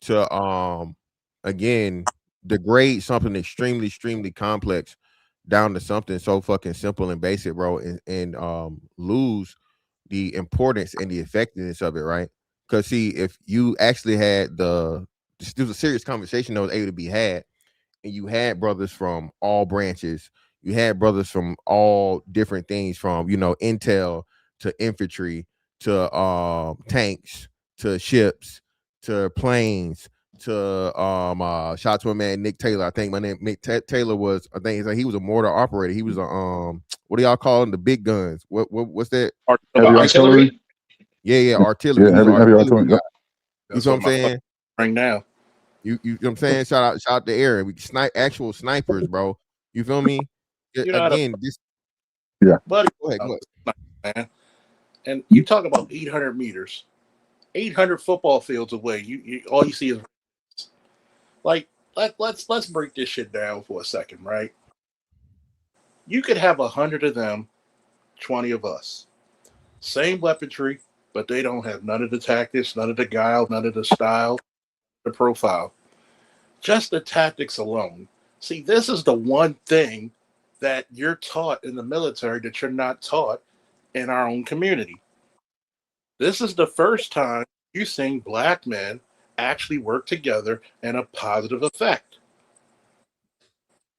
to again degrade something extremely, extremely complex, down to something so fucking simple and basic, bro, and lose the importance and the effectiveness of it, right? Because see, if you actually had this was a serious conversation that was able to be had, and you had brothers from all branches, you had brothers from all different things, from intel to infantry to tanks to ships to planes to shout out to my man Nick Taylor. I think my name Taylor was, I think he was a mortar operator. He was a what do y'all call them, the big guns? What's that? Heavy artillery. Yeah, artillery. Yeah, heavy artillery. Yep. You know what I'm saying? Right now. You know what I'm saying? Shout out to Aaron. We actual snipers, bro. You feel me? Again, buddy. Go ahead. Man. And you talk about 800 meters, 800 football fields away. You all you see is like let's break this shit down for a second, right? You could have 100 of them, 20 of us, same weaponry, but they don't have none of the tactics, none of the guile, none of the style, the profile. Just the tactics alone. See, this is the one thing that you're taught in the military that you're not taught in our own community. This is the first time you've seen black men actually work together in a positive effect.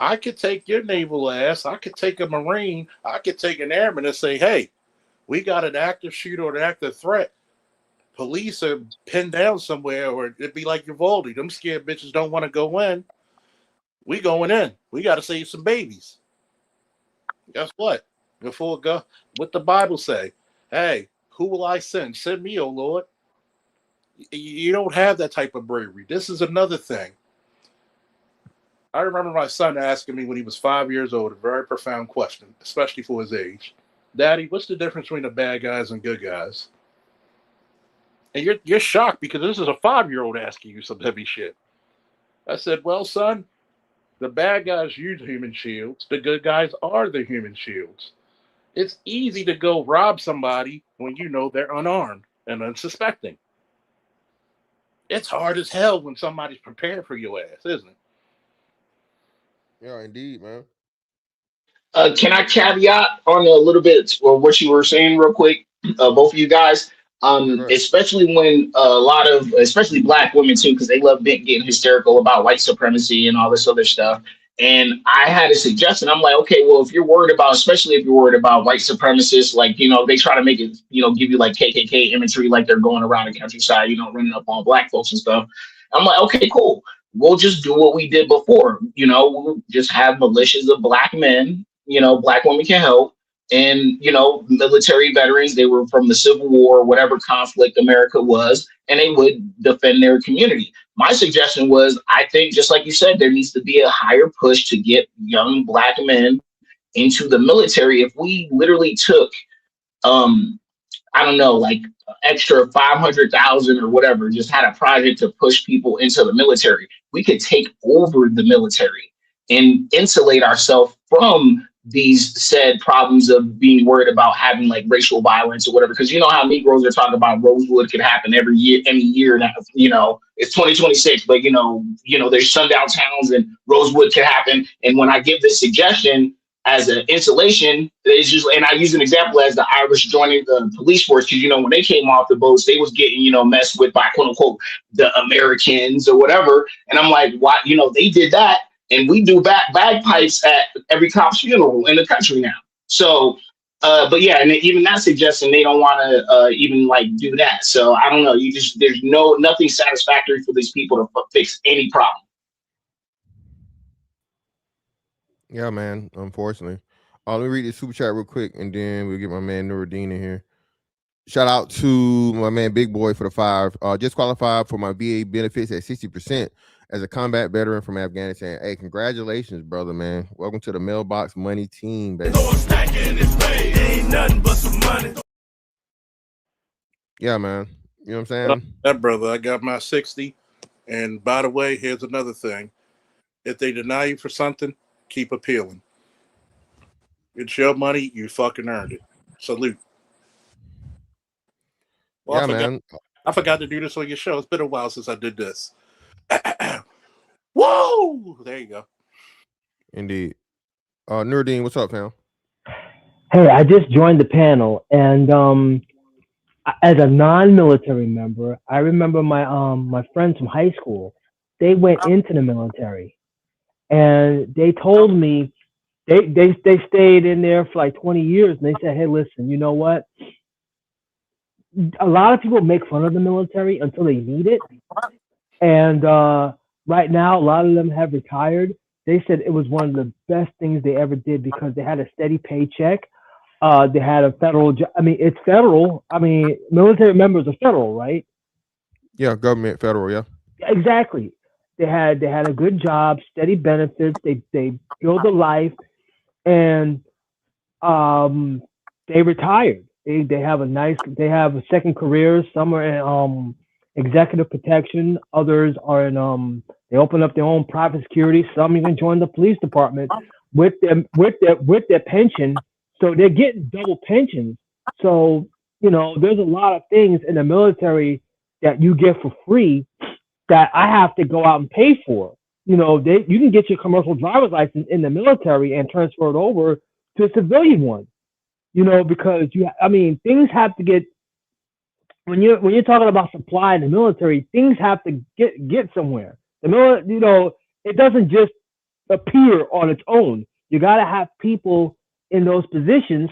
I could take your naval ass, I could take a Marine, I could take an airman and say, hey, we got an active shooter or an active threat. Police are pinned down somewhere, or it'd be like Uvalde. Them scared bitches don't want to go in. We going in. We got to save some babies. Guess what? Before go, what the Bible say? Hey, who will I send? Send me, O Lord. You don't have that type of bravery. This is another thing. I remember my son asking me when he was 5 years old a very profound question, especially for his age. Daddy, what's the difference between the bad guys and good guys? And you're shocked because this is a 5-year-old asking you some heavy shit. I said, well, son, the bad guys use human shields. The good guys are the human shields. It's easy to go rob somebody when you know they're unarmed and unsuspecting. It's hard as hell when somebody's prepared for your ass, isn't it? Yeah, indeed, man. Can I caveat on a little bit of what you were saying real quick, both of you guys? Right. Especially when a lot of, especially black women too, because they love getting hysterical about white supremacy and all this other stuff. And I had a suggestion. I'm like, okay, well, if you're worried about, especially if you're worried about white supremacists, like, they try to make it, give you like KKK imagery, like they're going around the countryside, running up on black folks and stuff. I'm like, okay, cool. We'll just do what we did before. We'll just have militias of black men. Black women can help. And, military veterans, they were from the Civil War, whatever conflict America was, and they would defend their community. My suggestion was, I think, just like you said, there needs to be a higher push to get young black men into the military. If we literally took, I don't know, like extra 500,000 or whatever, just had a project to push people into the military, we could take over the military and insulate ourselves from these said problems of being worried about having like racial violence or whatever. Because you know how Negroes are talking about Rosewood could happen every year, any year now, it's 2026, but there's sundown towns and Rosewood could happen. And when I give this suggestion as an insulation, it's just, and I use an example as the Irish joining the police force, because when they came off the boats, they was getting messed with by quote unquote the Americans or whatever. And I'm like, why? They did that. And we do bagpipes at every cop's funeral in the country now. So, but yeah, and even that suggestion, they don't want to even like do that. So I don't know. There's nothing satisfactory for these people to fix any problem. Yeah, man. Unfortunately. Let me read this super chat real quick, and then we'll get my man Nuruddin in here. Shout out to my man Big Boy for the 5. Just qualified for my VA benefits at 60% as a combat veteran from Afghanistan. Hey, congratulations, brother, man. Welcome to the Mailbox Money team, baby. Ain't nothing but some money. Yeah, man. You know what I'm saying? That brother, I got my 60. And by the way, here's another thing. If they deny you for something, keep appealing. It's your money. You fucking earned it. Salute. Well, yeah, man. I forgot to do this on your show. It's been a while since I did this. Whoa! There you go. Indeed. Nurdine, what's up, fam? Hey, I just joined the panel, and as a non-military member, I remember my friends from high school. They went into the military, and they told me they stayed in there for like 20 years, and they said, "Hey, listen, you know what? A lot of people make fun of the military until they need it, and right now, a lot of them have retired. They said it was one of the best things they ever did because they had a steady paycheck. They had a federal job. I mean, it's federal. I mean, military members are federal, right? Yeah, government, federal, yeah. Exactly. They had a good job, steady benefits. They build a life, and um, they retired. They have a second careers. Some are in executive protection. Others are in they open up their own private security. Some even join the police department with their pension. So they're getting double pensions. So there's a lot of things in the military that you get for free that I have to go out and pay for. You can get your commercial driver's license in the military and transfer it over to a civilian one. Because things have to get when you're talking about supply in the military, things have to get somewhere. It doesn't just appear on its own. You got to have people in those positions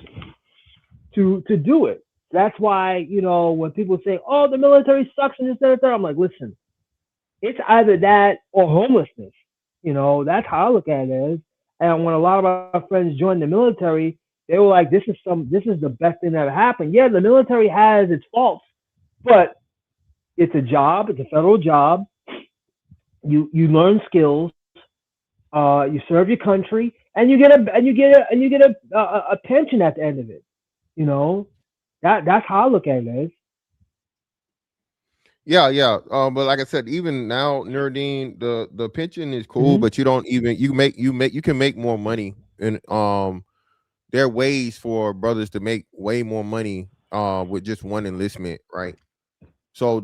to do it. That's why when people say, "Oh, the military sucks," and this and that, I'm like, listen, it's either that or homelessness. That's how I look at it as. And when a lot of my friends joined the military, they were like, "This is the best thing that ever happened." Yeah, the military has its faults, but it's a job. It's a federal job. You learn skills. You serve your country, and you get a pension at the end of it. That's how I look at it. Yeah, yeah. But like I said, even now, Nurdine, the pension is cool, but you don't even you can make more money, and there are ways for brothers to make way more money with just one enlistment, right? So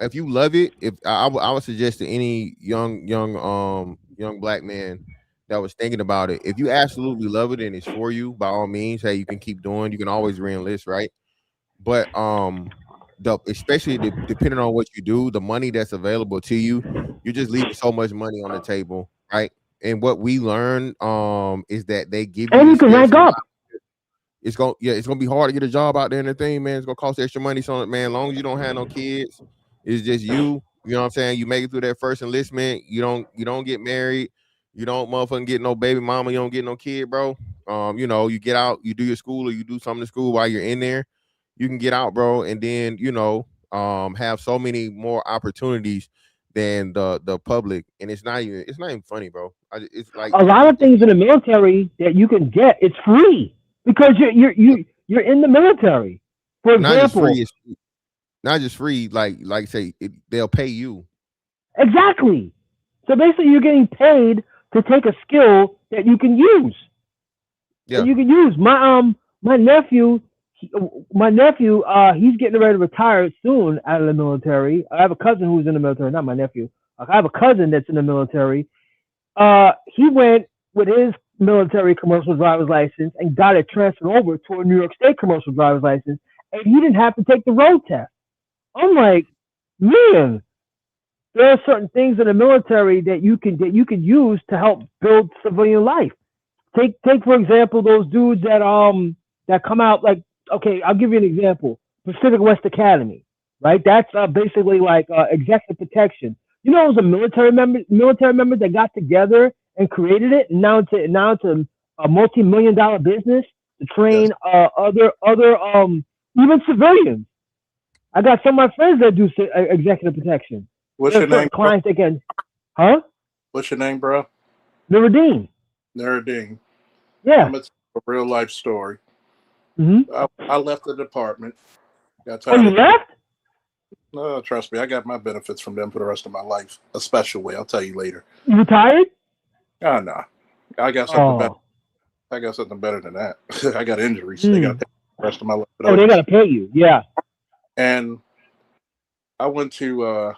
if you love it, if I would suggest to any young black man that was thinking about it, if you absolutely love it and it's for you, by all means, hey, you can keep doing. You can always re-enlist, right? But especially depending on what you do, the money that's available to you, you're just leaving so much money on the table, right? And what we learn is that they give you, and you can rank up. It's gonna be hard to get a job out there in the thing, man. It's gonna cost extra money. So, man, as long as you don't have no kids, it's just you. You know what I'm saying? You make it through that first enlistment. You don't get married. You don't motherfucking get no baby mama. You don't get no kid, bro. You get out. You do your school or you do something to school while you're in there. You can get out, bro, and then have so many more opportunities than the public. And it's not even funny, bro. It's like a lot of things in the military that you can get. It's free. Because you're in the military. For example, not just free. Like say they'll pay you. Exactly. So basically, you're getting paid to take a skill that you can use. Yeah. That you can use. My nephew, he's getting ready to retire soon out of the military. I have a cousin who's in the military, not my nephew. I have a cousin that's in the military. He went with his military commercial driver's license and got it transferred over to a New York State commercial driver's license, and he didn't have to take the road test. I'm like, man, there are certain things in the military that you can use to help build civilian life. Take for example those dudes that come out like, okay, I'll give you an example. Pacific West Academy, right? That's basically like executive protection. It was a military member that got together and created it. And now it's a multi-million-dollar business to train other even civilians. I got some of my friends that do executive protection. What's your name? Clients again? Huh? What's your name, bro? Nuruddin. Yeah. I'm a real life story. Mm-hmm. I left the department. Got tired. Oh, you left? No, trust me, I got my benefits from them for the rest of my life. A special way. I'll tell you later. You retired? Oh, no. I got something better. I got something better than that. I got injuries. They got to pay the rest of my life. They got to pay you. Yeah. And I went to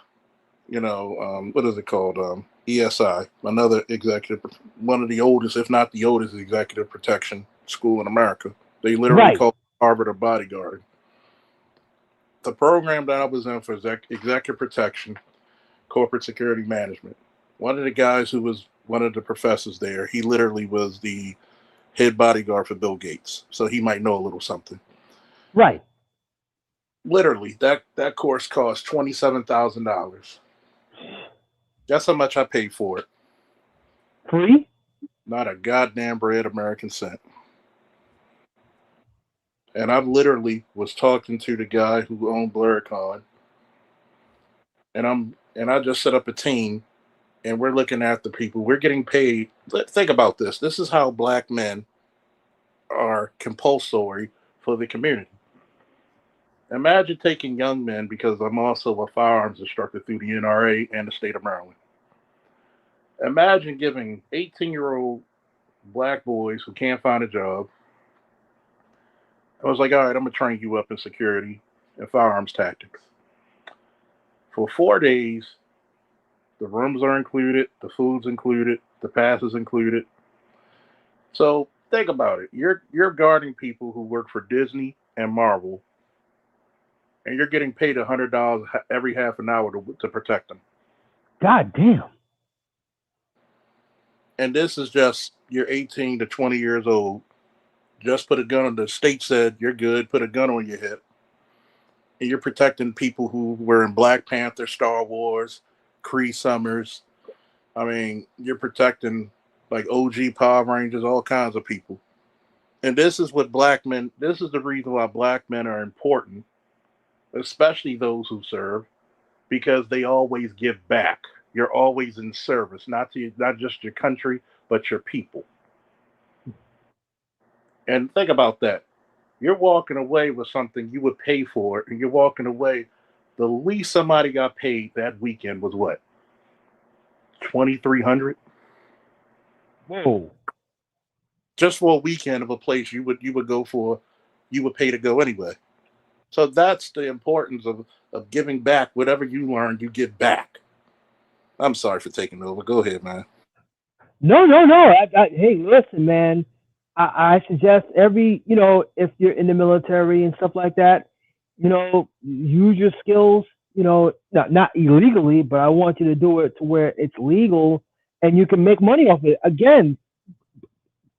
what is it called? ESI, another executive, one of the oldest, if not the oldest, executive protection school in America. They literally Right. call it Harvard a bodyguard. The program that I was in for executive protection, corporate security management. One of the guys who was one of the professors there, he literally was the head bodyguard for Bill Gates, so he might know a little something. Right. Literally, that course cost $27,000. That's how much I paid for it. Free? Not a goddamn bread American cent. And I literally was talking to the guy who owned BlurCon, and I just set up a team, and we're looking at the people. We're getting paid. Think about this. This is how black men are compulsory for the community. Imagine taking young men, because I'm also a firearms instructor through the NRA and the state of Maryland. Imagine giving 18-year-old black boys who can't find a job. I was like, all right, I'm going to train you up in security and firearms tactics. For 4 days, the rooms are included, the food's included, the pass is included. So think about it. You're guarding people who work for Disney and Marvel, and you're getting paid $100 every half an hour to protect them. God damn. And this is just, you're 18 to 20 years old. Just put a gun on, the state said you're good, put a gun on your hip. And you're protecting people who were in Black Panther, Star Wars, Cree Summers. I mean, you're protecting like OG Power Rangers, all kinds of people. And this is what black men, this is the reason why black men are important, especially those who serve, because they always give back. You're always in service, not just your country, but your people. And think about that. You're walking away with something you would pay for, and you're walking away. The least somebody got paid that weekend was what? $2,300? Whoa. Just for a weekend of a place you would go for, you would pay to go anyway. So that's the importance of giving back. Whatever you learn, you give back. I'm sorry for taking over. Go ahead, man. No. Hey, listen, man. I suggest every, if you're in the military and stuff like that, use your skills, not illegally, but I want you to do it to where it's legal and you can make money off it. Again,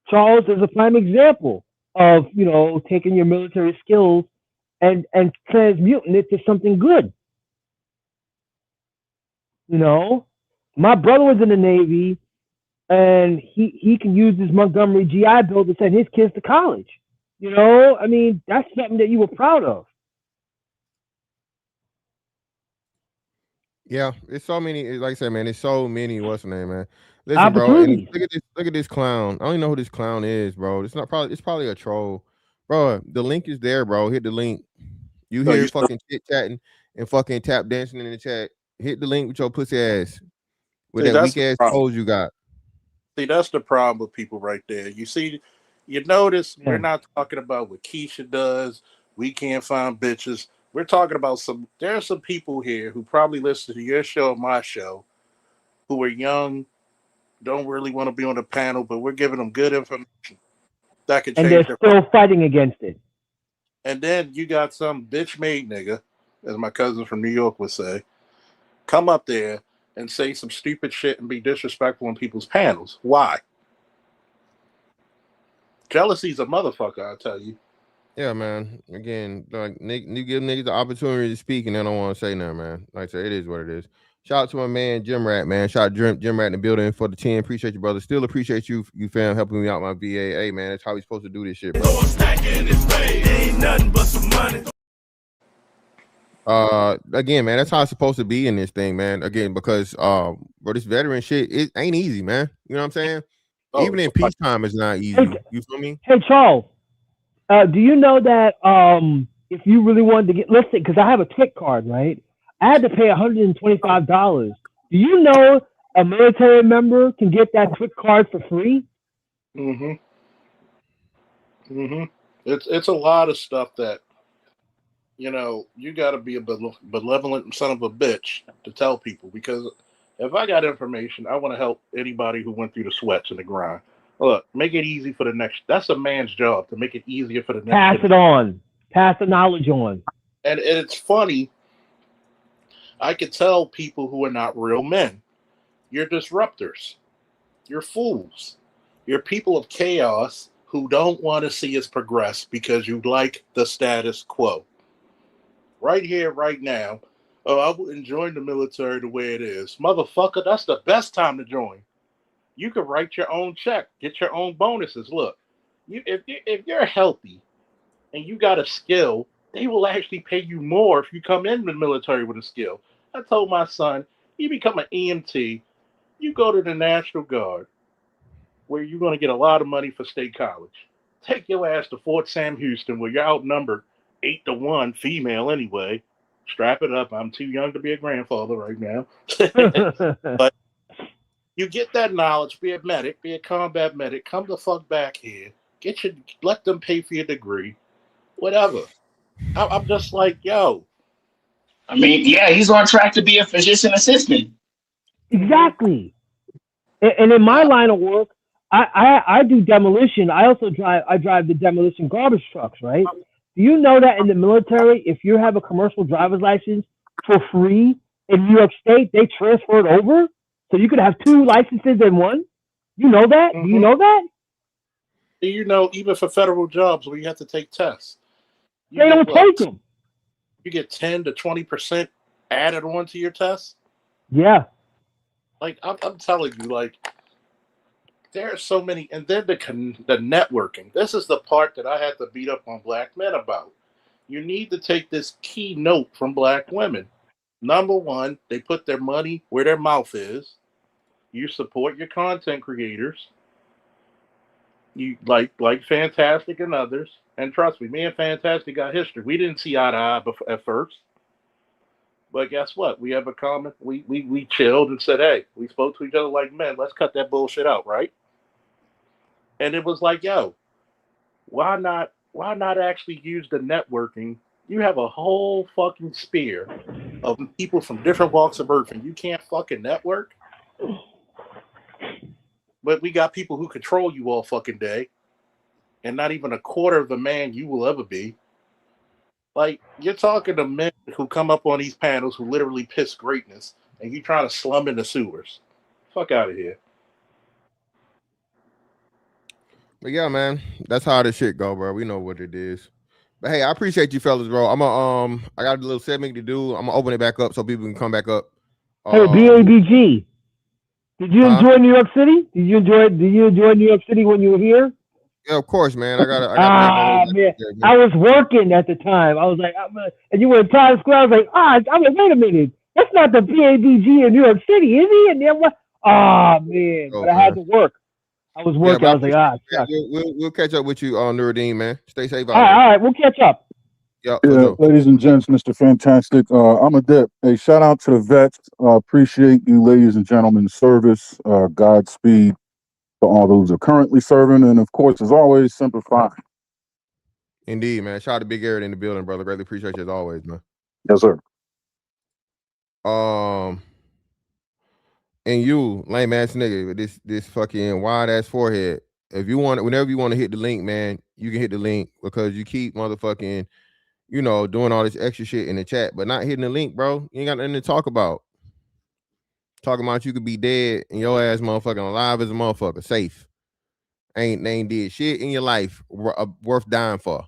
Charles is a prime example of, taking your military skills and transmuting it to something good. My brother was in the Navy, and he can use his Montgomery GI Bill to send his kids to college. I mean, that's something that you were proud of. Yeah, it's so many. Like I said, man, it's so many. What's the name, man? Listen, bro. And look at this clown. I don't even know who this clown is, bro. It's probably a troll, bro. The link is there, bro. Hit the link. You hear fucking chit chatting and fucking tap dancing in the chat. Hit the link with your pussy ass with that weak ass pose you got. See, that's the problem with people right there. You notice we're not talking about what Keisha does. We can't find bitches. We're talking about there are some people here who probably listen to your show, my show, who are young, don't really want to be on the panel, but we're giving them good information that could change their life. And they're still fighting against it. And then you got some bitch-made nigga, as my cousin from New York would say, come up there and say some stupid shit and be disrespectful on people's panels. Why? Jealousy's a motherfucker, I tell you. Yeah, man. Again, like you give niggas the opportunity to speak, and they don't want to say nothing, man. Like I said, it is what it is. Shout out to my man Jim Rat, man. Shout out Jim Rat in the building for the 10. Appreciate you, brother. Still appreciate you fam, helping me out my VA. Hey, man, that's how we supposed to do this shit, bro. Ain't nothing but some money. Again, man, that's how it's supposed to be in this thing, man. Again, because bro, this veteran shit, it ain't easy, man. You know what I'm saying? Even in peacetime, it's not easy. You feel me? Hey, Charles, do you know that if you really wanted to get listed, because I have a TWIC card, right? I had to pay $125. Do you know a military member can get that TWIC card for free? It's a lot of stuff that you know, you got to be a benevolent son of a bitch to tell people, because if I got information, I want to help anybody who went through the sweats and the grind. Look, make it easy for the next. That's a man's job, to make it easier for the next. Pass it on. Pass the knowledge on. And it's funny. I could tell people who are not real men. You're disruptors. You're fools. You're people of chaos who don't want to see us progress because you like the status quo. Right here, right now. Oh, I wouldn't join the military the way it is. Motherfucker, that's the best time to join. You can write your own check, get your own bonuses. Look, if you're healthy and you got a skill, they will actually pay you more if you come in the military with a skill. I told my son, you become an EMT, you go to the National Guard, where you're going to get a lot of money for state college. Take your ass to Fort Sam Houston, where you're outnumbered 8-1 female anyway. Strap it up. I'm too young to be a grandfather right now. But you get that knowledge, be a medic, be a combat medic, come the fuck back here. Let them pay for your degree, whatever. I'm just like, yo. I mean, yeah, he's on track to be a physician assistant. Exactly. And in my line of work, I do demolition. I also drive the demolition garbage trucks, right? Do you know that in the military, if you have a commercial driver's license for free in New York State, they transfer it over? So you could have 2 licenses in one? You know that? Mm-hmm. Do you know that? You know, even for federal jobs where you have to take tests, they don't take them. You get 10 to 20% added on to your test. Yeah. Like, I'm telling you, like, there are so many. And then the networking. This is the part that I had to beat up on black men about. You need to take this key note from black women. Number one, they put their money where their mouth is. You support your content creators. You like Fantastic and others. And trust me and Fantastic got history. We didn't see eye to eye at first. But guess what? We have a common. We chilled and said, hey, we spoke to each other like men. Let's cut that bullshit out, right? And it was like, yo, why not actually use the networking? You have a whole fucking sphere of people from different walks of earth, and you can't fucking network. But we got people who control you all fucking day, and not even a quarter of the man you will ever be. Like, you're talking to men who come up on these panels who literally piss greatness, and you trying to slum in the sewers. Fuck out of here. But yeah, man, that's how this shit go, bro. We know what it is. But hey, I appreciate you fellas, bro. I got a little segment to do. I'm gonna open it back up so people can come back up. Hey, BABG. Did you enjoy New York City? Did you enjoy New York City when you were here? Yeah, of course, man. I got man. I was working at the time. I was like, and you were in Times Square. I was like, I was like, wait a minute. That's not the BABG in New York City, is he? And then what? Man. But I had to work. I was working. I was like, we'll catch up with you on Nuruddin, man. Stay safe out all right, we'll catch up. Yeah, ladies and gents, Mr. Fantastic. I'm a dip. Hey, shout out to the vets. Appreciate you, ladies and gentlemen, service. Godspeed to all those who are currently serving, and of course, as always, Semper Fi. Indeed, man. Shout out to Big Aaron in the building, brother. Greatly appreciate you as always, man. Yes, sir. And you, lame ass nigga, with this fucking wide ass forehead. If you want, whenever you want to hit the link, man, you can hit the link because you keep motherfucking, doing all this extra shit in the chat, but not hitting the link, bro. You ain't got nothing to talk about. Talking about you could be dead and your ass motherfucking alive as a motherfucker, safe. They ain't did shit in your life worth dying for.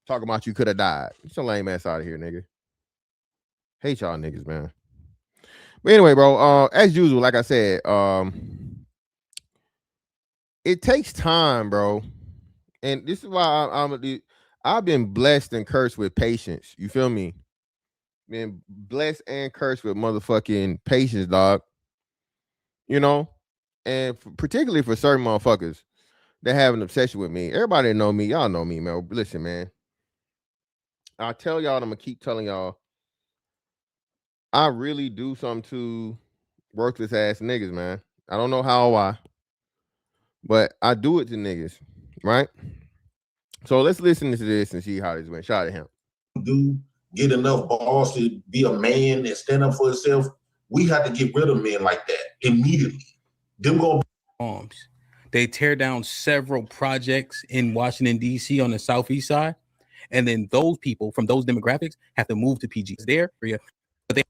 Talking about you could have died. Get your lame ass out of here, nigga. Hate y'all niggas, man. But anyway, bro, as usual, like I said, it takes time, bro. And this is why I've been blessed and cursed with patience. You feel me? Been blessed and cursed with motherfucking patience, dog. And particularly for certain motherfuckers that have an obsession with me. Everybody know me. Y'all know me, man. Listen, man. I tell y'all, I'm gonna keep telling y'all, I really do something to worthless ass niggas, man. I don't know how or why, but I do it to niggas, right? So let's listen to this and see how this went. Shout out to him. do get enough balls to be a man and stand up for himself, we have to get rid of men like that immediately. Them go arms. They tear down several projects in Washington, D.C. on the southeast side. And then those people from those demographics have to move to PG. It's their area, but they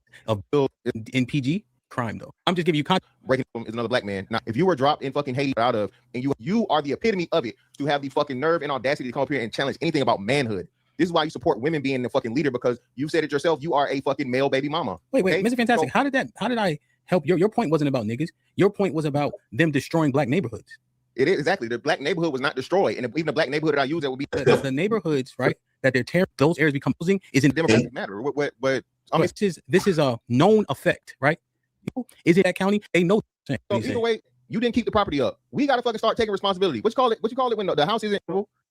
build in PG crime though. I'm just giving you context. Breaking is another black man. Now, if you were dropped in fucking Haiti out of, and you are the epitome of it, to have the fucking nerve and audacity to come up here and challenge anything about manhood. This is why you support women being the fucking leader, because you said it yourself. You are a fucking male baby mama. Wait, okay? Mr. Fantastic. So, how did I help? Your point wasn't about niggas. Your point was about them destroying black neighborhoods. It is exactly. The black neighborhood was not destroyed, and even the black neighborhood that I use, that would be the neighborhoods, right? That they're tearing, those areas become losing is in demographic matter. But this is a known effect, right? Is it that county? They know. So either way, you didn't keep the property up. We got to fucking start taking responsibility. What you call it? What you call it when the house isn't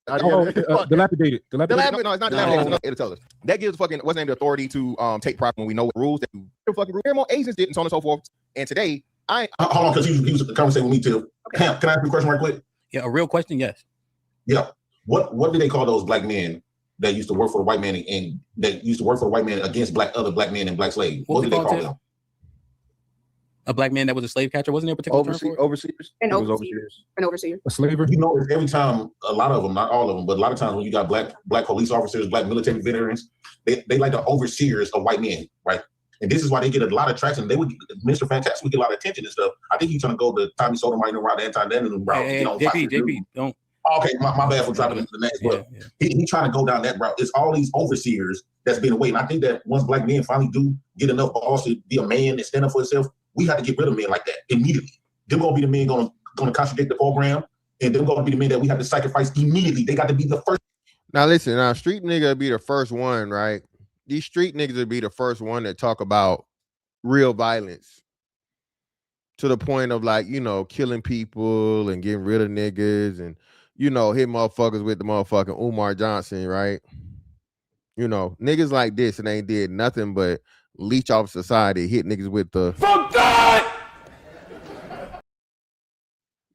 dilapidated? No, it's not dilapidated. It'll tell us. That gives fucking what's named the authority to take property when we know what rules that fucking more Asians did and so on and so forth. And today, hold on, because he was conversing with me too. Okay. Can I ask you a question right quick? Yeah, a real question, yes. Yeah. What do they call those black men that used to work for the white man and that used to work for the white man against other black men and black slaves? What do they call them? A black man that was a slave catcher, wasn't there a particular term for it? Overseers? An overseer. A slaver? You know, every time, a lot of them, not all of them, but a lot of times when you got black police officers, black military veterans, they like the overseers of white men, right? And this is why they get a lot of traction. They would, Mr. Fantastic would get a lot of attention and stuff. I think he's trying to go the Tommy Sotomayor route, anti-Denton route. JP, don't. Okay, my bad for dropping into the next, but he's trying to go down that route. It's all these overseers that's being away. And I think that once black men finally do get enough balls to be a man and stand up for himself, we have to get rid of men like that immediately. They're going to be the men going to contradict the program, and they're going to be the men that we have to sacrifice immediately. They got to be the first. Now listen, street nigga be the first one, right? These street niggas would be the first one that talk about real violence to the point of like, killing people and getting rid of niggas and, hit motherfuckers with the motherfucking Umar Johnson, right? Niggas like this and they did nothing but leech off society, hit niggas with the fuck that.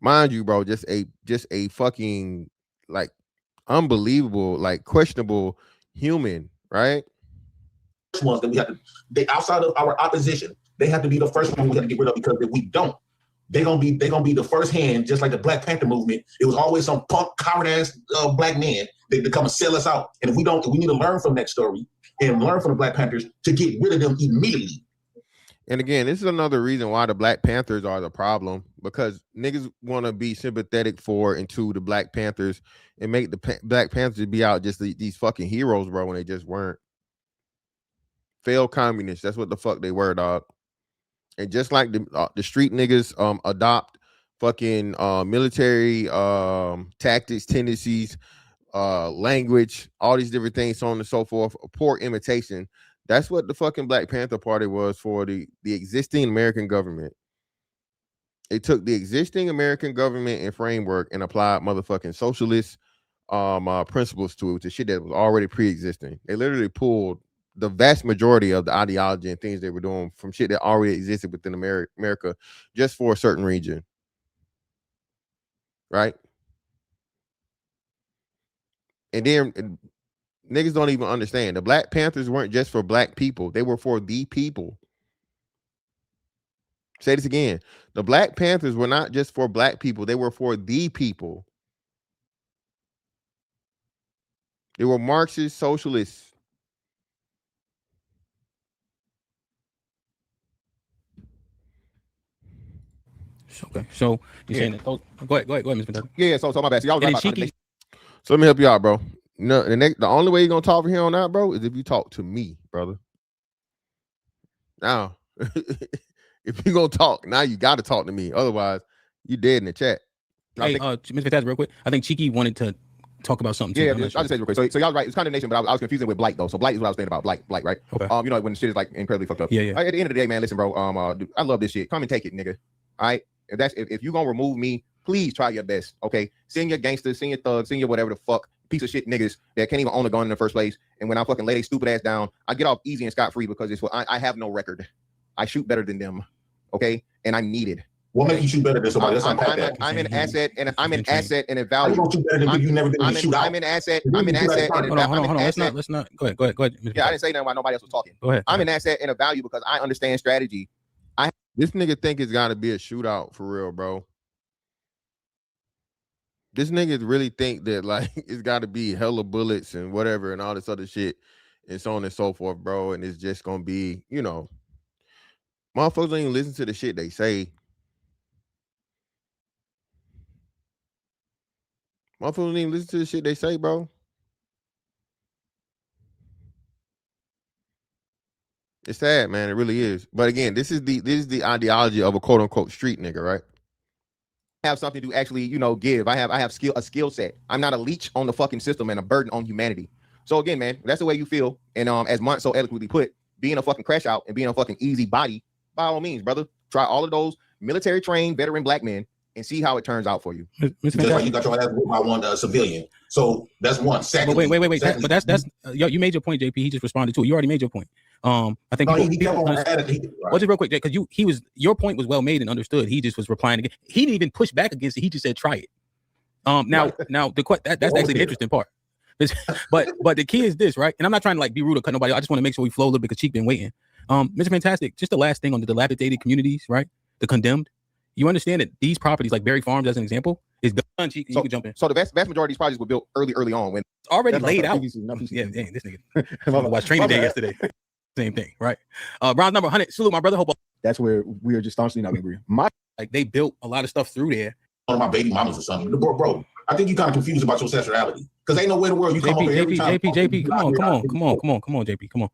Mind you, bro, just a fucking like unbelievable, like questionable human, right? Ones that we have to, they outside of our opposition, they have to be the first one we have to get rid of, because if we don't, they're gonna be the first hand, just like the Black Panther movement. It was always some punk, coward ass black men that come and sell us out. And if we don't, we need to learn from that story and learn from the Black Panthers to get rid of them immediately. And again, this is another reason why the Black Panthers are the problem, because niggas want to be sympathetic for and to the Black Panthers and make the Black Panthers be out just these fucking heroes, bro, when they just weren't. Failed communists. That's what the fuck they were, dog. And just like the street niggas adopt fucking military tactics, tendencies, language, all these different things, so on and so forth, poor imitation. That's what the fucking Black Panther Party was for the existing American government. It took the existing American government and framework and applied motherfucking socialist principles to it, which is shit that was already pre-existing. They literally pulled the vast majority of the ideology and things they were doing from shit that already existed within America just for a certain region. Right? And then niggas don't even understand. The Black Panthers weren't just for black people. They were for the people. Say this again. The Black Panthers were not just for black people. They were for the people. They were Marxist socialists. Okay, so you're saying that those, go ahead, Mr. Fantastic. Yeah, so my bad. So y'all was right about Cheeky. So let me help you out, bro. No, the only way you're gonna talk from here on out, bro, is if you talk to me, brother. Now, if you're gonna talk, now you gotta talk to me. Otherwise, you dead in the chat. Hey, Mr. Fantastic, real quick. I think Cheeky wanted to talk about something too. Yeah, I'll just say real quick. So y'all right, it's condemnation, but I was confusing with blight though. So blight is what I was saying about blight, right? Okay. When shit is like incredibly fucked up. Yeah. At the end of the day, man, listen, bro. Dude, I love this shit. Come and take it, nigga. All right. If you're gonna remove me, please try your best. Okay. Send your gangsters, send your thugs, send your whatever the fuck piece of shit niggas that can't even own a gun in the first place. And when I fucking lay their stupid ass down, I get off easy and scot free because it's what I have no record. I shoot better than them. Okay. And I'm needed. What makes you shoot better than somebody? Let's I'm unpack that. an asset and I'm an asset and a How you value. gonna shoot better than you never been in a shootout? I'm an asset. I'm an asset and Hold on. Let's not. Go ahead. Yeah, I didn't say that while nobody else was talking. Go ahead. I'm an asset and a value because I understand strategy. This nigga think it's gotta be a shootout for real, bro. This nigga really think that like it's gotta be hella bullets and whatever and all this other shit and so on and so forth, bro. And it's just gonna be, you know, motherfuckers don't even listen to the shit they say. Motherfuckers don't even listen to the shit they say, bro. It's sad, man. It really is. But again, this is the ideology of a quote unquote street nigga, right? I have something to actually, you know, give. I have a skill set. I'm not a leech on the fucking system and a burden on humanity. So again, man, that's the way you feel. And as Mont so eloquently put, being a fucking crash out and being a fucking easy body, by all means, brother, try all of those military trained veteran black men and see how it turns out for you. Just like you got your ass whooped by one civilian. So that's one. Second. But wait. But that's you made your point, JP. He just responded to it. You already made your point. I think he kept on adding. Well, just real quick, because your point was well made and understood. He just was replying again. He didn't even push back against it. He just said try it. Now that's actually the interesting part. But the key is this, right? And I'm not trying to like be rude or cut nobody. I just want to make sure we flow a little bit because Cheek been waiting. Mr. Fantastic, just the last thing on the dilapidated communities, right? The condemned. You understand that these properties, like Berry Farms, as an example, is done. You can jump in. So the vast majority of these projects were built early on when it's already laid out. Yeah, dang, this nigga. I watched Training Day yesterday. Same thing, right? Round number 100. Salute my brother. Hope that's where we are just staunchly not agree. Like they built a lot of stuff through there. One of my baby mamas or something. Bro, I think you kind of confused about your sexuality because ain't nowhere in the world you come over every time. JP, come on, JP, come on.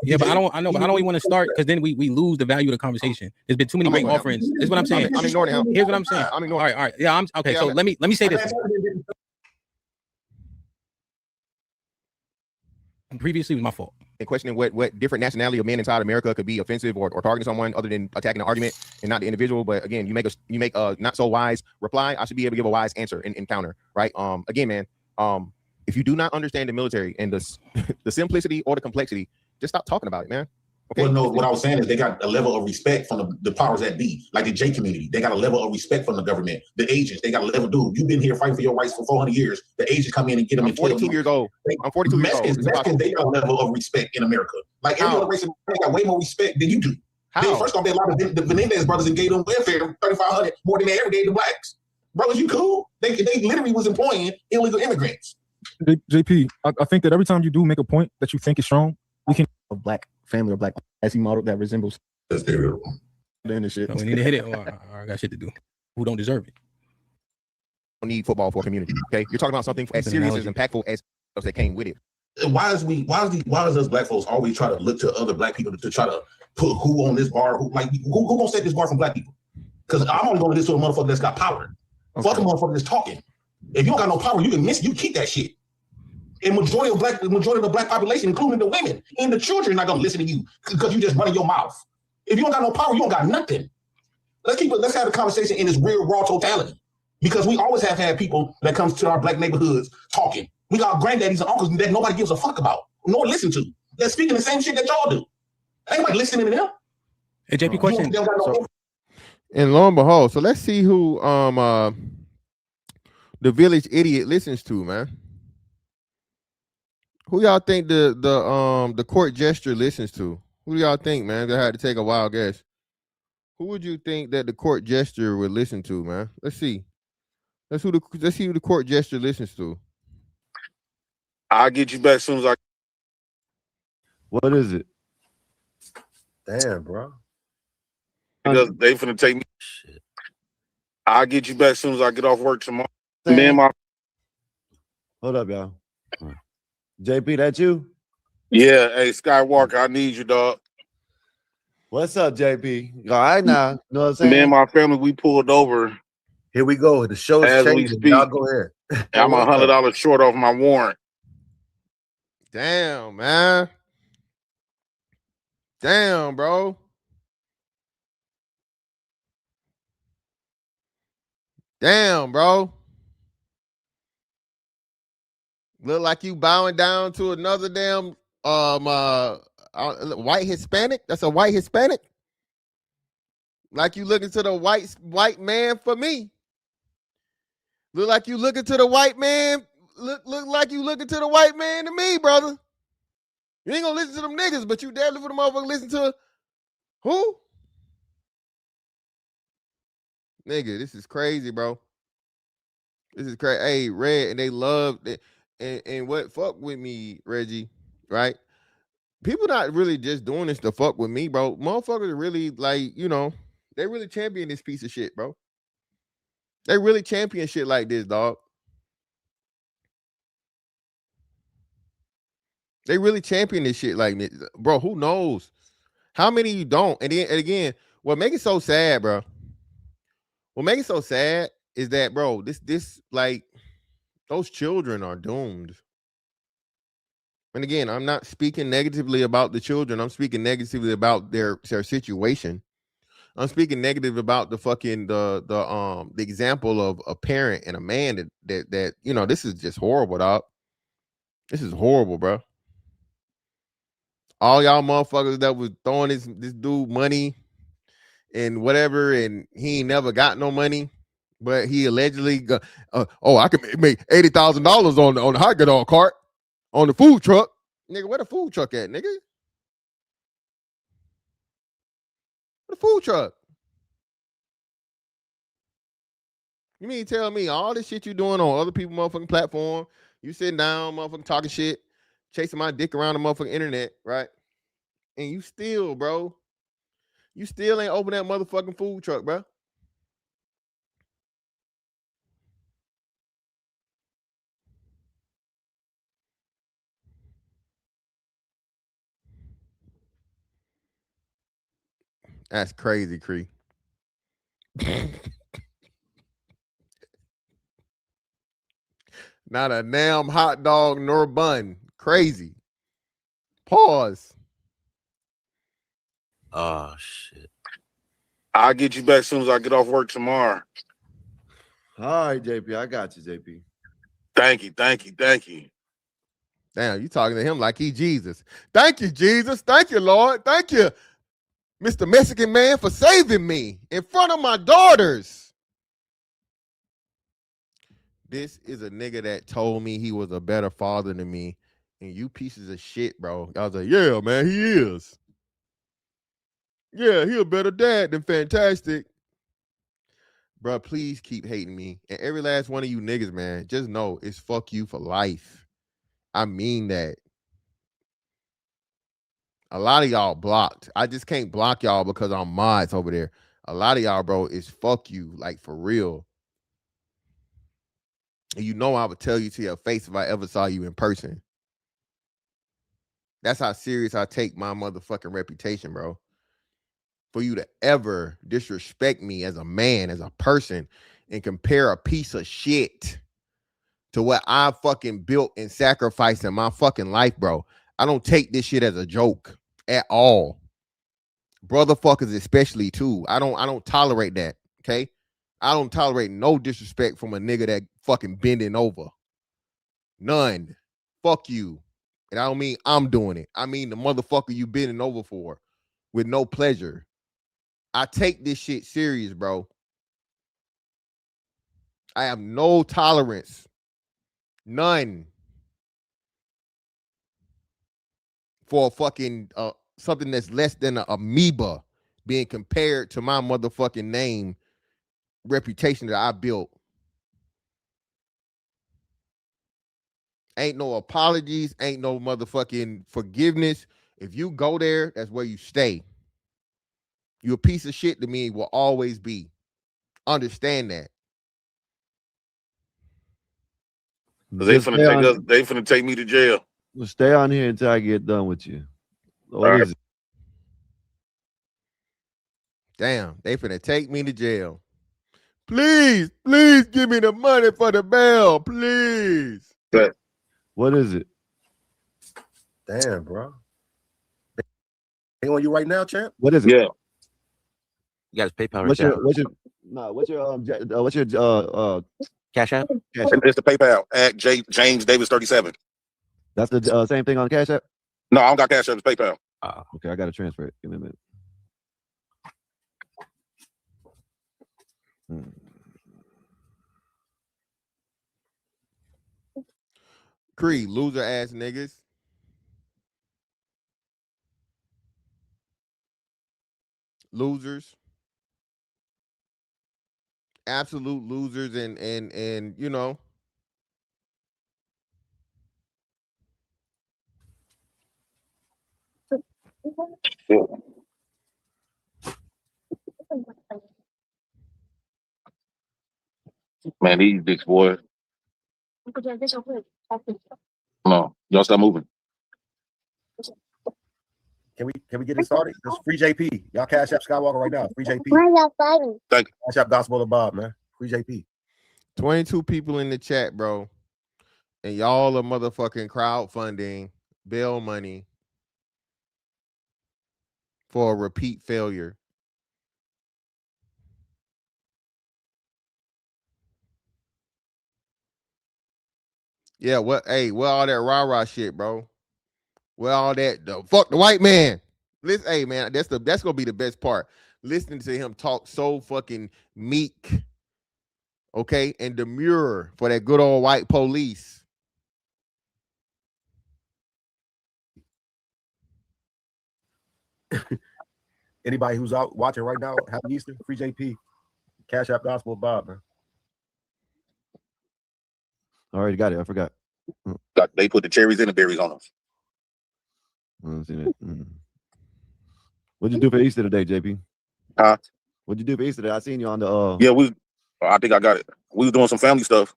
Yeah, but I don't even want to start because then we lose the value of the conversation. There's been too many great offerings. This is what I'm saying. I'm ignoring him. Here's what I'm saying. I'm ignoring. All right. Yeah, I'm okay. So let me say this. Previously was my fault. And questioning what different nationality of men inside America could be offensive or targeting someone other than attacking the argument and not the individual. But again, you make a not so wise reply. I should be able to give a wise answer in counter, right? Again, man, if you do not understand the military and the simplicity or the complexity, just stop talking about it, man. Okay. Well, no, what I was saying is they got a level of respect from the powers that be, like the J community. They got a level of respect from the government. The agents, they got a level. Dude, you've been here fighting for your rights for 400 years. The agents come in and get them. I'm 42 years old. I'm 42 years old. Mexicans, they got a level of respect in America. Like every other race in America got way more respect than you do. Then, first off, they a lot of the Menendez brothers and gave them welfare 3,500 more than they ever gave the blacks. Brothers, you cool? They literally was employing illegal immigrants. JP, I think that every time you do make a point that you think is strong, we can a black family or black as he modeled that resembles. That's terrible. Then the shit. So we need to hit it. I got shit to do. Who don't deserve it? Don't need football for a community. Okay, you're talking about something as serious as impactful as that came with it. Why is us black folks always try to look to other black people to try to put who on this bar? Who gonna set this bar from black people? Because I'm only going to listen to a motherfucker that's got power. Okay. Fuck a motherfucker that's talking. If you don't got no power, you keep that shit. And majority of the black population, including the women and the children, not gonna listen to you because you just running your mouth. If you don't got no power, you don't got nothing. Let's have a conversation in this real raw totality. Because we always have had people that comes to our black neighborhoods talking. We got granddaddies and uncles that nobody gives a fuck about, nor listen to. They're speaking the same shit that y'all do. Ain't nobody listening to them. Hey, JP, question. And lo and behold, so let's see who the village idiot listens to, man. Who y'all think the court gesture listens to? Who do y'all think, man? I had to take a wild guess. Who would you think that the court gesture would listen to, man? Let's see. Let's see who the court gesture listens to. I'll get you back as soon as I. What is it? Damn, bro. Because they finna take me. Shit. I'll get you back as soon as I get off work tomorrow. Damn. Man, Hold up, y'all. JP, that you? Yeah, hey, Skywalker, I need you, dog. What's up, JP? All right now. You know what I'm saying? Me and my family, we pulled over. Here we go. The show's as changing. we speak. Y'all go ahead. I'm $100 short off my warrant. Damn, man. Damn, bro. Damn, bro. Look like you bowing down to another damn white Hispanic. That's a white Hispanic. Like you looking to the white man for me. Look like you looking to the white man. Look like you looking to the white man to me, brother. You ain't gonna listen to them niggas, but you definitely for the motherfucker listen to who? Nigga, this is crazy, bro. This is crazy. Hey, Red, and they love it. And what fuck with me, Reggie, right? People not really just doing this to fuck with me, bro. Motherfuckers really like, they really champion this piece of shit, bro. They really champion shit like this, dog. They really champion this shit like this. Bro, who knows? How many you don't? And again, what make it so sad, bro? What make it so sad is that, bro, this like those children are doomed. And again, I'm not speaking negatively about the children. I'm speaking negatively about their situation. I'm speaking negative about the fucking the example of a parent and a man that this is just horrible, dog. This is horrible, bro. All y'all motherfuckers that was throwing this dude money and whatever, and he ain't never got no money, but he allegedly got, I can make $80,000 on the hot dog cart on the food truck. Nigga, where the food truck at, nigga? Where the food truck? You mean tell me all this shit you doing on other people's motherfucking platform, you sitting down, motherfucking talking shit, chasing my dick around the motherfucking internet, right? And you still, bro, you still ain't open that motherfucking food truck, bro. That's crazy, Cree. Not a damn hot dog nor bun. Crazy. Pause. Oh shit. I'll get you back as soon as I get off work tomorrow. All right, JP. I got you, JP. Thank you. Damn, you talking to him like he Jesus. Thank you, Jesus. Thank you, Lord. Thank you, Mr. Mexican man, for saving me in front of my daughters. This is a nigga that told me he was a better father than me. And you pieces of shit, bro. I was like, yeah, man, he is. Yeah, he a better dad than Fantastic. Bro, please keep hating me. And every last one of you niggas, man, just know it's fuck you for life. I mean that. A lot of y'all blocked. I just can't block y'all because I'm mods over there. A lot of y'all, bro, is fuck you, like for real. And you know I would tell you to your face if I ever saw you in person. That's how serious I take my motherfucking reputation, bro. For you to ever disrespect me as a man, as a person, and compare a piece of shit to what I fucking built and sacrificed in my fucking life, bro. I don't take this shit as a joke at all. Brotherfuckers especially too. I don't tolerate that, okay? I don't tolerate no disrespect from a nigga that fucking bending over. None. Fuck you. And I don't mean I'm doing it. I mean the motherfucker you bending over for with no pleasure. I take this shit serious, bro. I have no tolerance. None. For fucking something that's less than an amoeba being compared to my motherfucking name, reputation that I built. Ain't no apologies, ain't no motherfucking forgiveness. If you go there, that's where you stay. You a piece of shit to me, will always be. Understand that. They finna take me to jail. Well, stay on here until I get done with you. What is it? Damn, they finna take me to jail. Please give me the money for the bail, please. What is it? Damn, bro. They on you right now, champ? What is it? Yeah. You got his PayPal What's right your Cash App? It's the PayPal at James Davis 37. That's the same thing on Cash App? No, I don't got Cash App. It's PayPal. Okay, I gotta transfer it. Give me a minute. Creed, loser ass niggas. Losers. Absolute losers and you know. Man, these dicks, boy. No, y'all stop moving. Can we get it started? It's free JP. Y'all cash app Skywalker right now. Free JP. Why y'all fighting? Cash app Gospel of Bob, man. Free JP. 22 people in the chat, bro. And y'all are motherfucking crowdfunding bail money for a repeat failure. Yeah, what? Hey, where all that rah-rah shit, bro? Where all that fuck the white man? Listen, hey man, that's gonna be the best part. Listening to him talk so fucking meek, okay, and demure for that good old white police. Anybody who's out watching right now, happy Easter, free JP. Cash app Gospel of Bob, man. Already got it. I forgot. They put the cherries and the berries on them. I don't see that. What'd you do for Easter today, JP? Huh? What'd you do for Easter today? I seen you on the Yeah, I think I got it. We was doing some family stuff.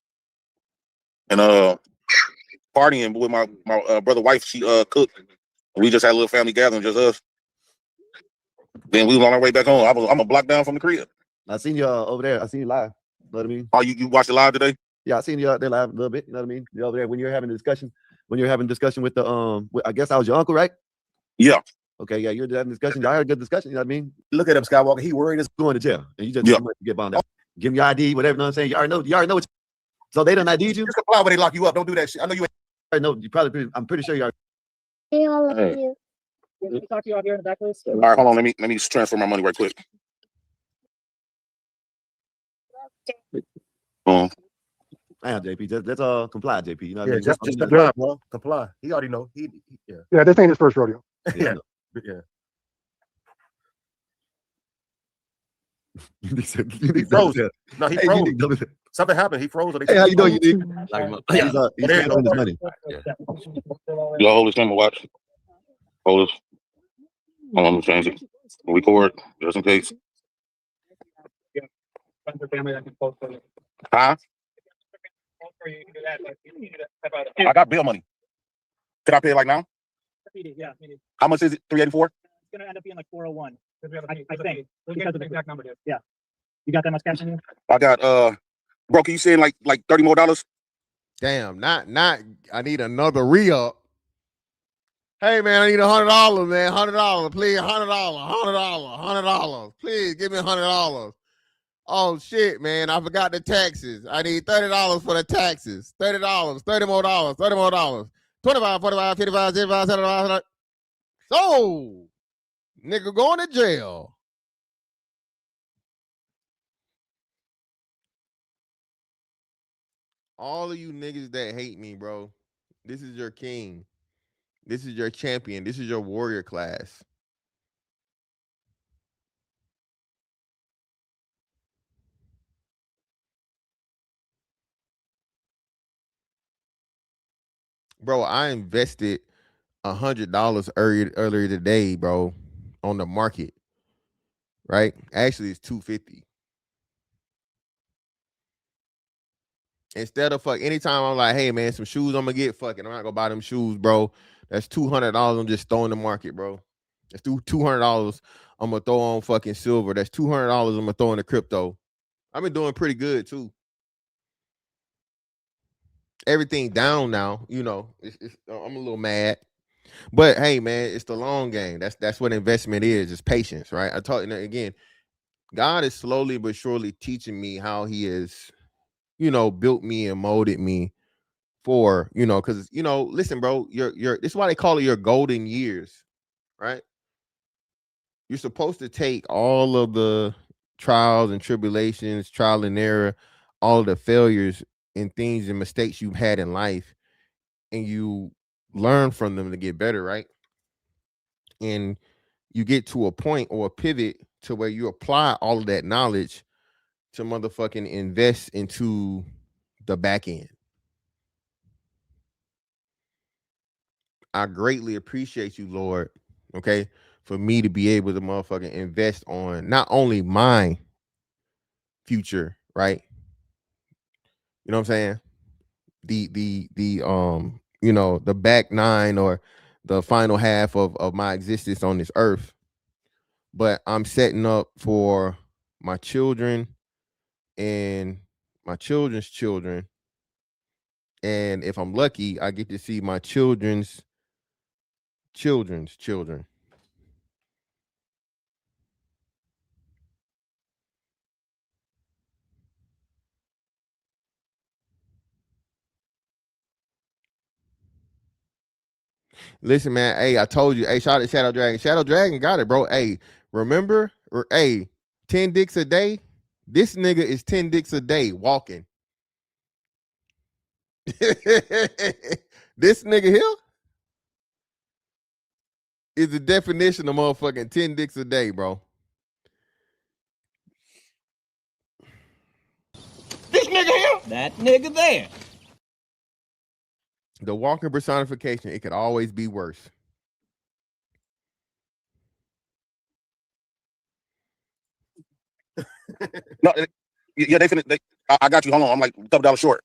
And partying with my brother wife. She cooked. We just had a little family gathering, just us. Then we was on our way back home. I'm a block down from the crib. I seen you over there. I seen you live. You know what I mean? Oh, you watched it live today? Yeah, I seen you out there live a little bit. You know what I mean? You're over there when you're having a discussion. When you're having discussion with the I guess I was your uncle, right? Yeah. Okay, yeah, you're having discussion. Y'all had a good discussion. You know what I mean? Look at him, Skywalker. He worried as going to jail, and you just get bound out. Oh. Give him your ID, whatever. You know what I'm saying? You already know. So they done ID'd you. Just apply when they lock you up. Don't do that shit. I know you. I know you probably. I'm pretty sure you are. Hey. Can we talk to you out here in the back, please? All right, hold on. Let me transfer my money right quick. Damn, JP, let's comply, JP. You know what I Yeah, mean? just comply, bro. Comply. He already know. Yeah. Yeah, this ain't his first rodeo. Yeah. Yeah. He froze. No, he froze. Something happened. He froze. Hey, how you doing, Unique? Yeah. He's paying on his money. Y'all hold this camera, watch. Hold this. Hold on, let me change it. Record, just in case. Huh? I got bill money. Can I pay it like now? Yeah. How much is it? 384? It's gonna end up being like 401. I think. Because of the exact number, dude. Yeah. You got that much cash in you? I got bro, can you send like $30 more? Damn, not I need another re-up. Hey man, I need $100, man. $100, please. $100. Please give me $100. Oh shit, man. I forgot the taxes. I need $30 for the taxes. $30, $30 more. $25, 45, 55, 65, 75. So nigga going to jail. All of you niggas that hate me, bro. This is your king. This is your champion. This is your warrior class. Bro, I invested $100 earlier today, bro, on the market. Right? Actually, it's $250. Instead of anytime I'm like, hey man, some shoes I'm gonna get, I'm not gonna buy them shoes, bro. That's $200 I'm just throwing in the market, bro. That's $200 I'm gonna throw on fucking silver. That's $200 I'm gonna throw in the crypto. I've been doing pretty good too. Everything down now, you know. I'm a little mad, but hey, man, it's the long game. That's what investment is. It's patience, right? I talk again. God is slowly but surely teaching me how He is, built me and molded me for, because listen, bro, this is why they call it your golden years, right? You're supposed to take all of the trials and tribulations, trial and error, all the failures and things and mistakes you've had in life, and you learn from them to get better, right? And you get to a point or a pivot to where you apply all of that knowledge to motherfucking invest into the back end. I greatly appreciate you, Lord, okay, for me to be able to motherfucking invest on not only my future, right? You know what I'm saying? The you know, the back nine or the final half of my existence on this earth, but I'm setting up for my children and my children's children. And if I'm lucky, I get to see my children's children's children. Listen, man. Hey, I told you. Hey, shout out to Shadow Dragon. Shadow Dragon got it, bro. Hey, remember? Hey, 10 dicks a day. This nigga is 10 dicks a day walking. This nigga here is the definition of motherfucking 10 dicks a day, bro. This nigga here. That nigga there. The walking personification, it could always be worse. No, yeah, I got you. Hold on, I'm like $2 short.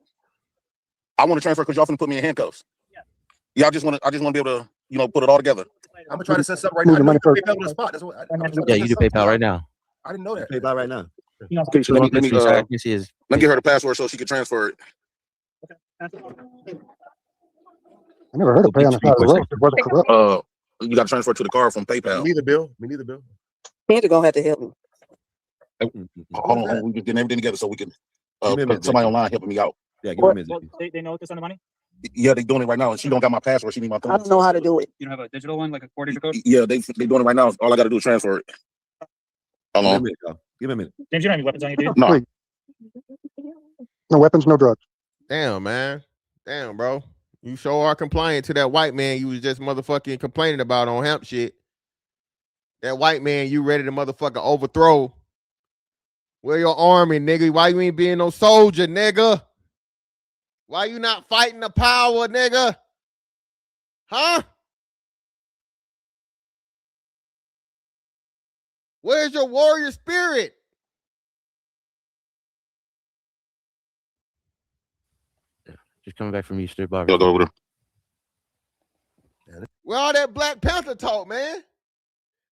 I want to transfer because y'all finna put me in handcuffs. Yeah, I just want to be able to, you know, put it all together. I'm gonna try to set something right now. I know you can PayPal on the spot. That's what. Yeah, you do PayPal right now. I didn't know that. PayPal right now. Okay, so let me get her the password so she can transfer it. I never heard of pay on the side of the road. Brother corrupt. You got to transfer to the card from PayPal. Me neither, Bill. Me neither, Bill. He ain't gonna have to help me. Hold on, we just getting everything together so we can. Somebody online helping me out. Yeah, give me a minute. Well, they know to send the money? Yeah, they doing it right now, and she don't got my password. She need my code. I don't know how to do it. You don't have a digital one, like a 4-digit code? Yeah, they doing it right now. All I got to do is transfer it. Hold on. Give me a minute. James, you don't have any weapons on you, dude? No. No weapons, no drugs. Damn, man. Damn, bro. You sure are compliant to that white man you was just motherfucking complaining about on hemp shit. That white man you ready to motherfucking overthrow. Where your army, nigga? Why you ain't being no soldier, nigga? Why you not fighting the power, nigga? Huh? Where's your warrior spirit? Just coming back from Easter, Barbara. Go over there. Where all that Black Panther talk, man?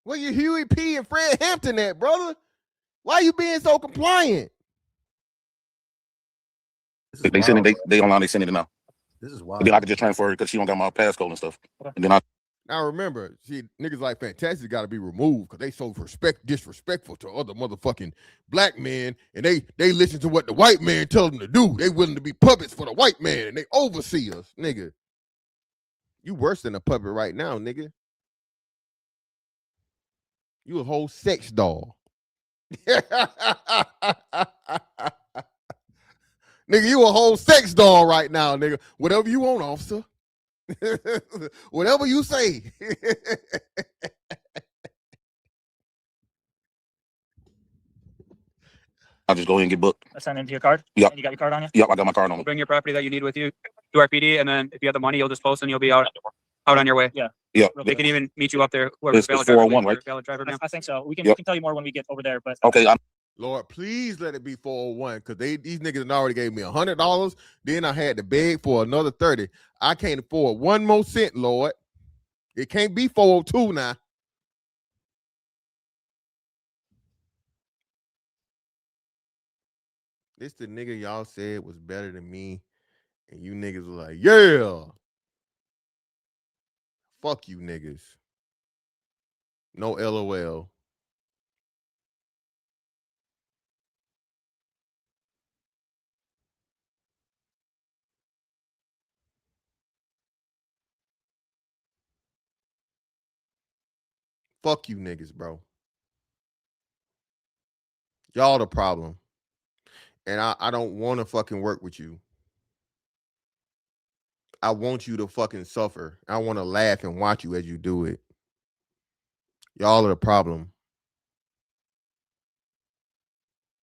Where you Huey P. and Fred Hampton at, brother? Why you being so compliant? They send it. They online. They sending it now. This is wild. And then I can just transfer it because she don't got my passcode and stuff. And then I. Now remember, see, niggas like Fantastic got to be removed because they so disrespectful to other motherfucking black men, and they listen to what the white man tell them to do. They willing to be puppets for the white man, and they oversee us, nigga. You worse than a puppet right now, nigga. You a whole sex doll. Nigga, you a whole sex doll right now, nigga. Whatever you want, officer. Whatever you say. I'll just go ahead and get booked. I send into your card? Yep. And you got your card on you? Yep, I got my card on. Bring your property that you need with you to our PD, and then if you have the money, you'll just post and you'll be out on your way. Yeah. Yeah. They can even meet you up there. It's 401, right? I think so. We can Yep. tell you more when we get over there. But okay. Lord, please let it be 401 because these niggas already gave me $100. Then I had to beg for another 30. I can't afford one more cent, Lord. It can't be 402 now. This the nigga y'all said was better than me, and you niggas were like, yeah. Fuck you niggas. No LOL. Fuck you niggas, bro. Y'all the problem. And I don't want to fucking work with you. I want you to fucking suffer. I want to laugh and watch you as you do it. Y'all are the problem.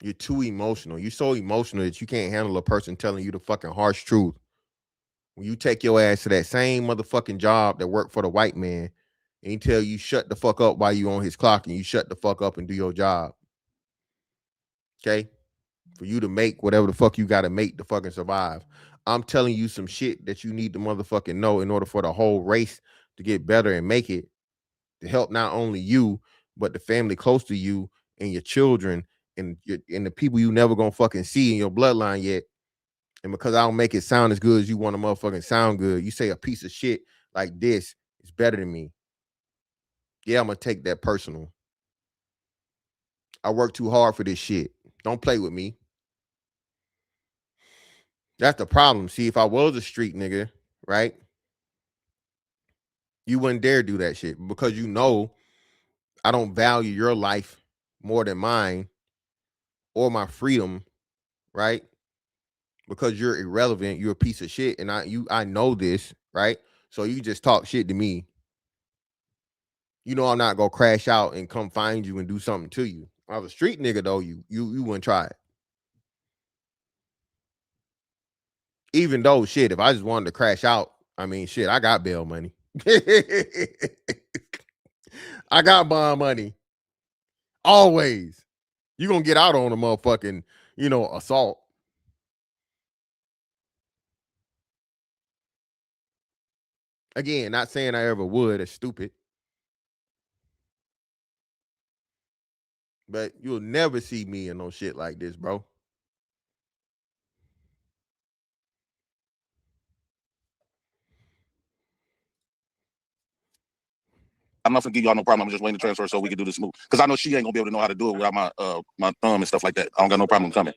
You're too emotional. You're so emotional that you can't handle a person telling you the fucking harsh truth. When you take your ass to that same motherfucking job that worked for the white man and he tell you shut the fuck up while you on his clock and you shut the fuck up and do your job. Okay? For you to make whatever the fuck you got to make to fucking survive. I'm telling you some shit that you need to motherfucking know in order for the whole race to get better and make it, to help not only you, but the family close to you and your children and the people you never gonna fucking see in your bloodline yet. And because I don't make it sound as good as you want to motherfucking sound good, you say a piece of shit like this is better than me. Yeah, I'm gonna take that personal. I work too hard for this shit. Don't play with me. That's the problem. See, if I was a street nigga, right? You wouldn't dare do that shit because you know I don't value your life more than mine or my freedom, right? Because you're irrelevant, you're a piece of shit, and I know this, right? So you just talk shit to me. You know I'm not gonna crash out and come find you and do something to you. If I was a street nigga though, you wouldn't try it. Even though shit, if I just wanted to crash out, I mean shit, I got bail money. I got bond money. Always. You gonna get out on a motherfucking, assault. Again, not saying I ever would. It's stupid. But you'll never see me in no shit like this, bro. I'm not gonna give y'all no problem. I'm just waiting to transfer so we can do this smooth. Because I know she ain't gonna be able to know how to do it without my thumb and stuff like that. I don't got no problem coming.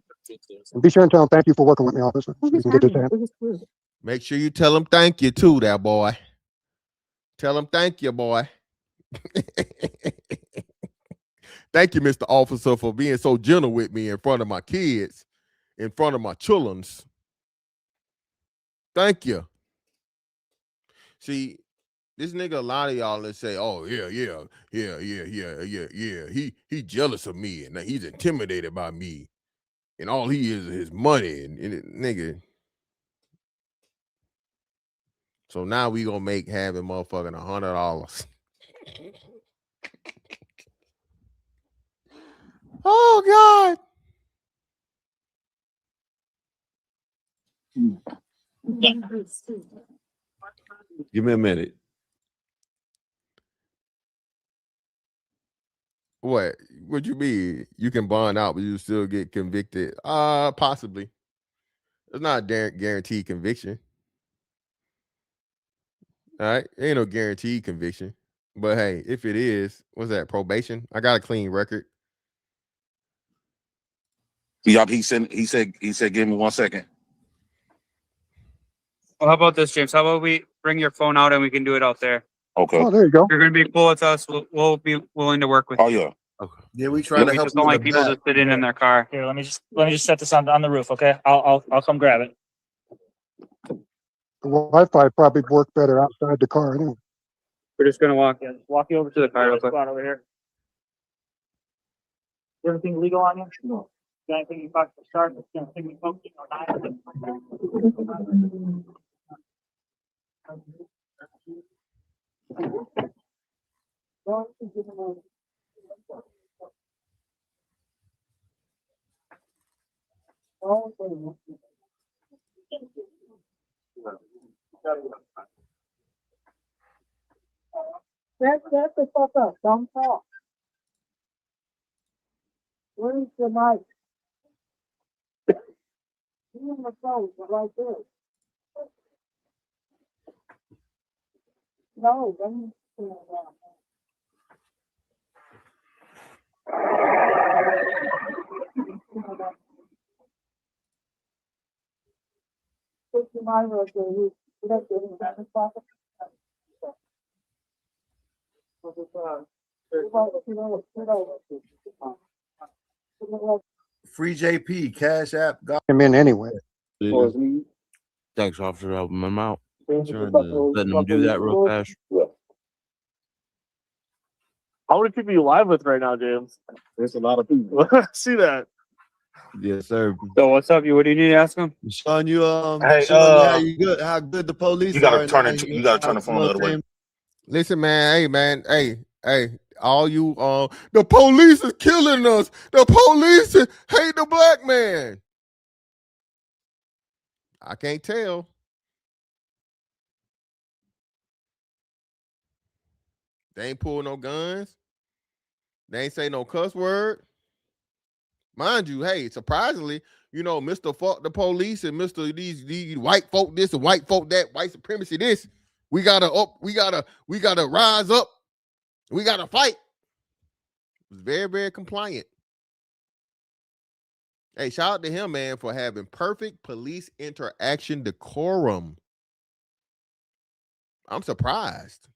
And be sure and tell him thank you for working with me, officer. We can get this handled. Make sure you tell him thank you too, that boy. Tell him thank you, boy. Thank you, Mr. Officer, for being so gentle with me in front of my kids, in front of my childrens. Thank you. See, this nigga, a lot of y'all that say, oh, yeah. He jealous of me and he's intimidated by me. And all he is his money. And nigga. So now we gonna make having motherfucking $100. Oh, God. Give me a minute. What you mean? You can bond out, but you still get convicted? Possibly. It's not a guaranteed conviction. All right, ain't no guaranteed conviction. But hey, if it is, what's that? Probation? I got a clean record. Yup, he said, give me 1 second. Well, how about this, James? How about we bring your phone out and we can do it out there? Okay. Oh, there you go. If you're gonna be cool with us, we'll be willing to work with you. Oh yeah. Okay. Yeah, we trying to help just you don't in like the people back. just sit in their car. Here, let me just set this on the roof, okay? I'll come grab it. The Wi-Fi probably worked better outside the car. Anyway. We're just gonna walk you over to the car real quick. Over here. Is everything legal on you? No. Got anything you got to start? Anything you smoke, That's the fuck up. Don't talk. Where's the mic? You in the phone, but right there. No, then put your mind right there. You don't get in the pocket. Free JP, Cash App, got him in anyway. Thanks, officer. Helping them out. Trying to Letting them do that real fast. How many people you live with right now, James? There's a lot of people. See that? yes, sir. So what's up? What do you need to ask him? Showing you Hey, how good the police you gotta are. turn and it. how You gotta turn the you phone know the what other I'm way. saying? Listen, man. Hey, all you the police is killing us. The police hate the black man. I can't tell. They ain't pull no guns. They ain't say no cuss word. Mind you, hey, surprisingly, Mr. Fuck the police and Mr. These white folk this and white folk that, white supremacy this. We gotta rise up. We gotta fight. It was very, very compliant. Hey, shout out to him, man, for having perfect police interaction decorum. I'm surprised.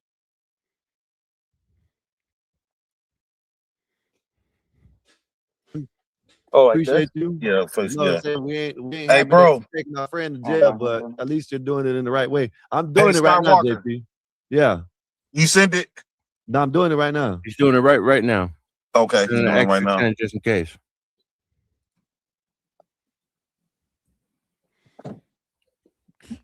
Oh, like Appreciate this? you. Yeah, You know what I'm saying? We ain't Hey, happy that bro. you taking our friend to jail, but at least you're doing it in the right way. I'm doing Hey, it right now, Skywalker. JP. Yeah. You sent it? No, I'm doing it right now. He's doing it right now. Okay, he's And doing an it right extra now. 10 just in case.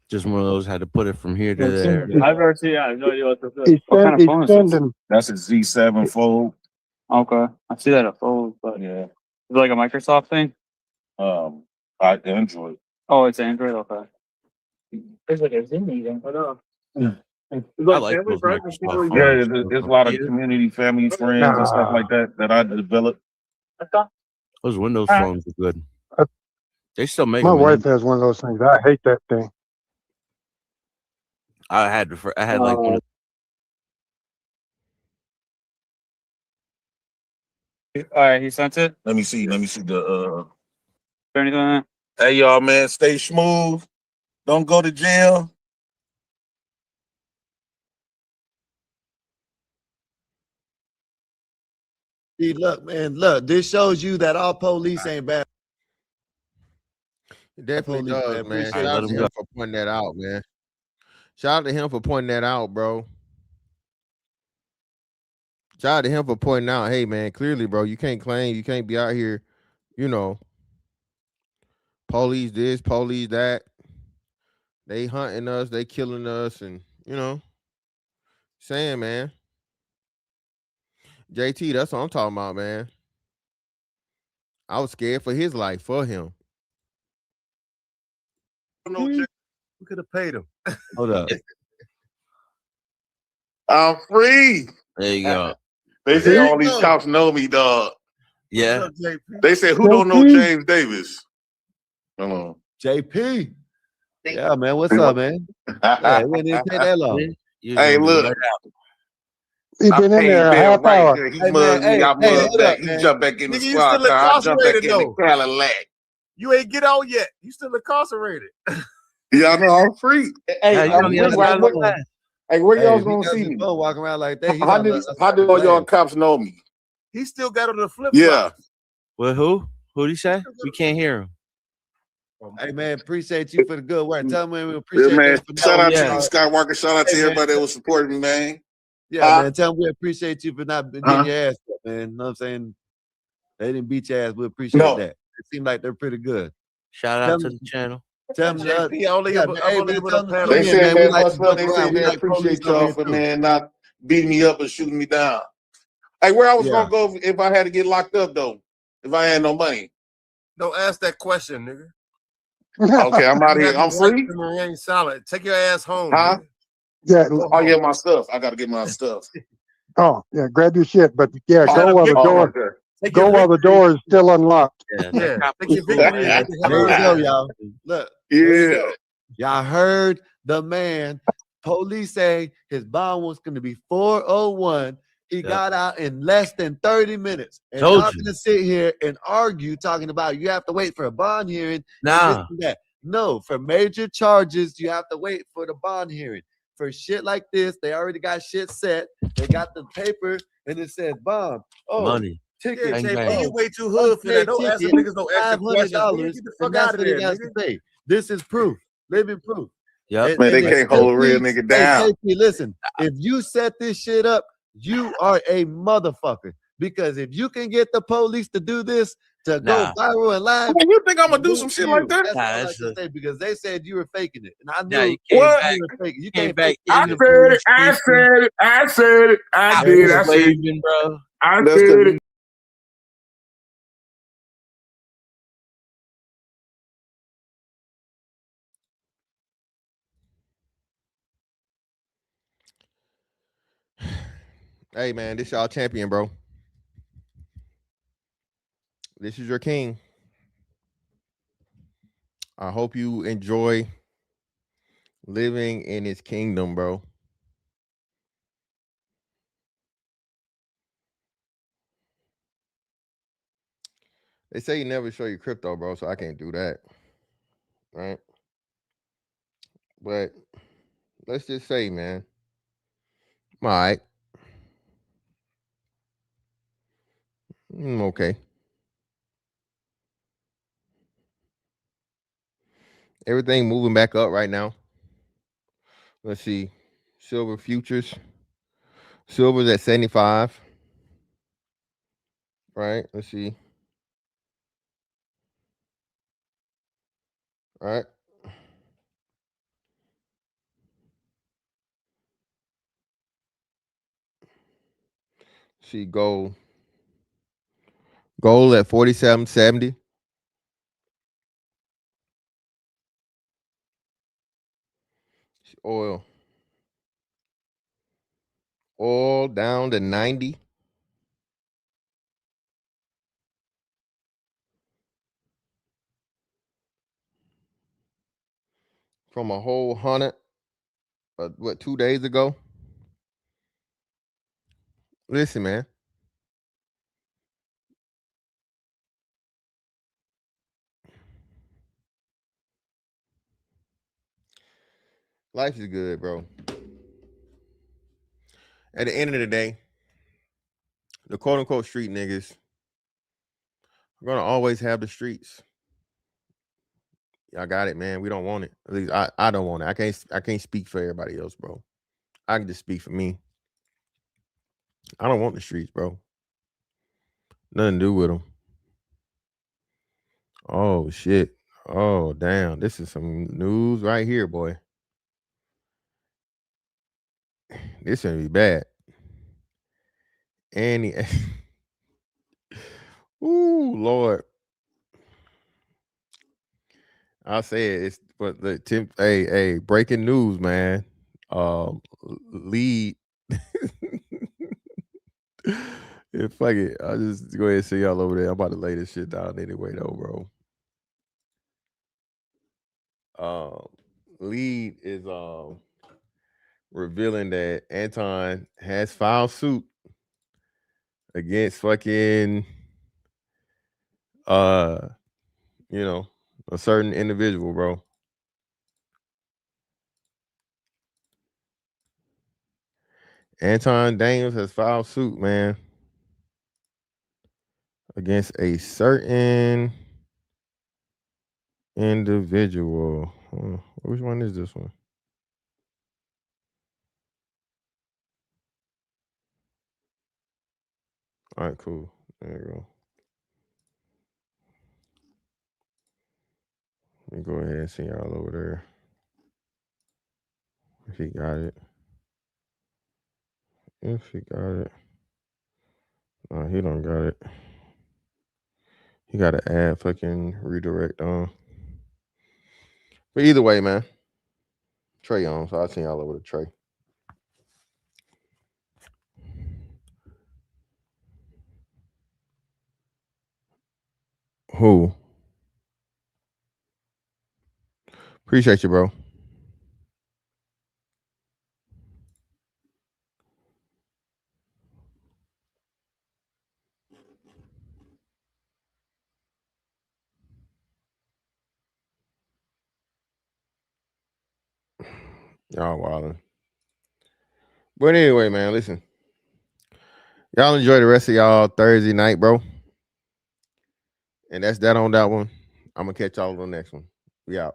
Just one of those had to put it from here to there. I've never seen. I have no idea what this is. He's What kind of he's phone is this? sending. That's a Z7 Fold. Okay, I see that a phone, but Yeah. is it like a Microsoft thing? I Android. Oh, it's Android. Okay. It's like a Zoom meeting. I know. It's I like like family those friends. Microsoft People Yeah, phones. there's a lot of community, family, friends, and stuff like that I developed. Those Windows Ah. phones are good. They still make My them. wife has one of those things. I hate that thing. I had like one of All right, he sent it. Let me see the Is there anything on that? Hey y'all, man, stay smooth. Don't go to jail. See, look, man, look, this shows you that all police ain't bad. It definitely Police, does, man. man. Appreciate Shout out you, to him for pointing that out, man. Shout out to him for pointing that out, bro. Shout out to him for pointing out, hey, man, clearly, bro, you can't claim, you can't be out here, police this, police that. They hunting us, they killing us, and, saying, man. JT, that's what I'm talking about, man. I was scared for his life, for him. We could have paid him. Hold up. I'm free. There you go. They say all these cops know me, dog. Yeah. They say who don't know James Davis? Hello. JP. Yeah, man. What's up, man? Yeah, it didn't take that long. Hey, look. He's been in there a half hour. He mugged me. I mugged back. He jumped back in the Nigga, you squad still car. I jumped back in incarcerated, the Cadillac. You ain't get out yet. You still incarcerated. Yeah, I know. I'm free. Hey, where y'all gonna see see me? Walking around like that. How do all y'all cops know me? He still got on the flip Yeah. Well, who? Who'd he say? We can't hear him. Hey, man, appreciate you for the good work. Tell me we Yeah, appreciate man. them for Shout out knowing to you, that. Skywalker. Shout out to Hey, man. everybody that was supporting me, man. Yeah, man. Tell them we appreciate you for not getting your ass up, man. You know what I'm saying? They didn't beat your ass. We appreciate that. It seemed like they're pretty good. Shout out to the channel. Tell them JP, only yeah, I'm man, hey, only man, with tell a them panel. They to said, man, man, we like much to love. fuck They around. said We they like appreciate police on y'all here, for, too. man, not beating me up and shooting me down. Hey, where I was Yeah. gonna go if I had to get locked up though, if I had no money. Don't ask that question, nigga. Okay, I'm out You here. have I'm the right free. to remain silent. Take your ass home. Huh? Nigga. Yeah. Oh yeah, my stuff. I gotta get my stuff. Oh, yeah. Grab your shit, but yeah, Oh, go while the door. okay. Go while the door is still unlocked. Yeah. Take your victory and get the hell There out you of go, here. y'all. Look. Yeah. Y'all heard the man. Police say his bond was going to be 401. He got out in less than 30 minutes. And Told y'all you. gonna sit here and argue talking about you have to wait for a bond hearing. Nah. And this and that. No, for major charges, you have to wait for the bond hearing. For shit like this, they already got shit set. They got the paper and it says bond. Oh, Money. ticket. Bang, Say, bang. bro, You way too hood for that. Don't ask the niggas no extra questions. Nigga, $500, get the and fuck that's out of what he there, has nigga. to pay. This is proof, living proof. Man, they can't hold a real nigga down. KP, listen, if you set this shit up, you are a motherfucker. Because if you can get the police to do this, to go viral and live, I mean, you think I'm gonna do some shit like that? That's all I can say, because they said you were faking it, and I Nah, knew you came you back. were faking. You Came can't back fake in it. the I did. persuasion, bro. I That's said the it. Hey man, this y'all champion, bro. This is your king. I hope you enjoy living in his kingdom, bro. They say you never show your crypto, bro, so I can't do that. Right? But let's just say, man, I'm all right. Okay. Everything moving back up right now. Let's see. Silver futures. Silver's at 75. Right? Let's see. All right. See gold. Gold at 47.70. Oil. Oil down to 90. From a whole 100, 2 days ago? Listen, man. Life is good, bro. At the end of the day, the quote unquote street niggas are gonna always have the streets. Y'all got it, man. We don't want it. At least I don't want it. I can't speak for everybody else, bro. I can just speak for me. I don't want the streets, bro. Nothing to do with them. Oh shit. Oh damn. This is some news right here, boy. This gonna be bad. Annie. Ooh, Lord. I'll say it. It's but the hey, breaking news, man. Lead. Yeah, fuck it. I'll just go ahead and see y'all over there. I'm about to lay this shit down anyway, though, bro. Lead is revealing that Anton has filed suit against fucking you know, a certain individual, bro. Anton Daniels has filed suit, man, against a certain individual. Which one is this one? All right, cool. There you go. Let me go ahead and see y'all over there. If he got it. If he got it. No, he don't got it. He got to add fucking redirect on. But either way, man. Trey on, so I'll see y'all over the Trey. Who? Appreciate you, bro. Y'all wildin'. But anyway, man, listen. Y'all enjoy the rest of y'all Thursday night, bro. And that's that on that one. I'm gonna catch y'all on the next one. We out.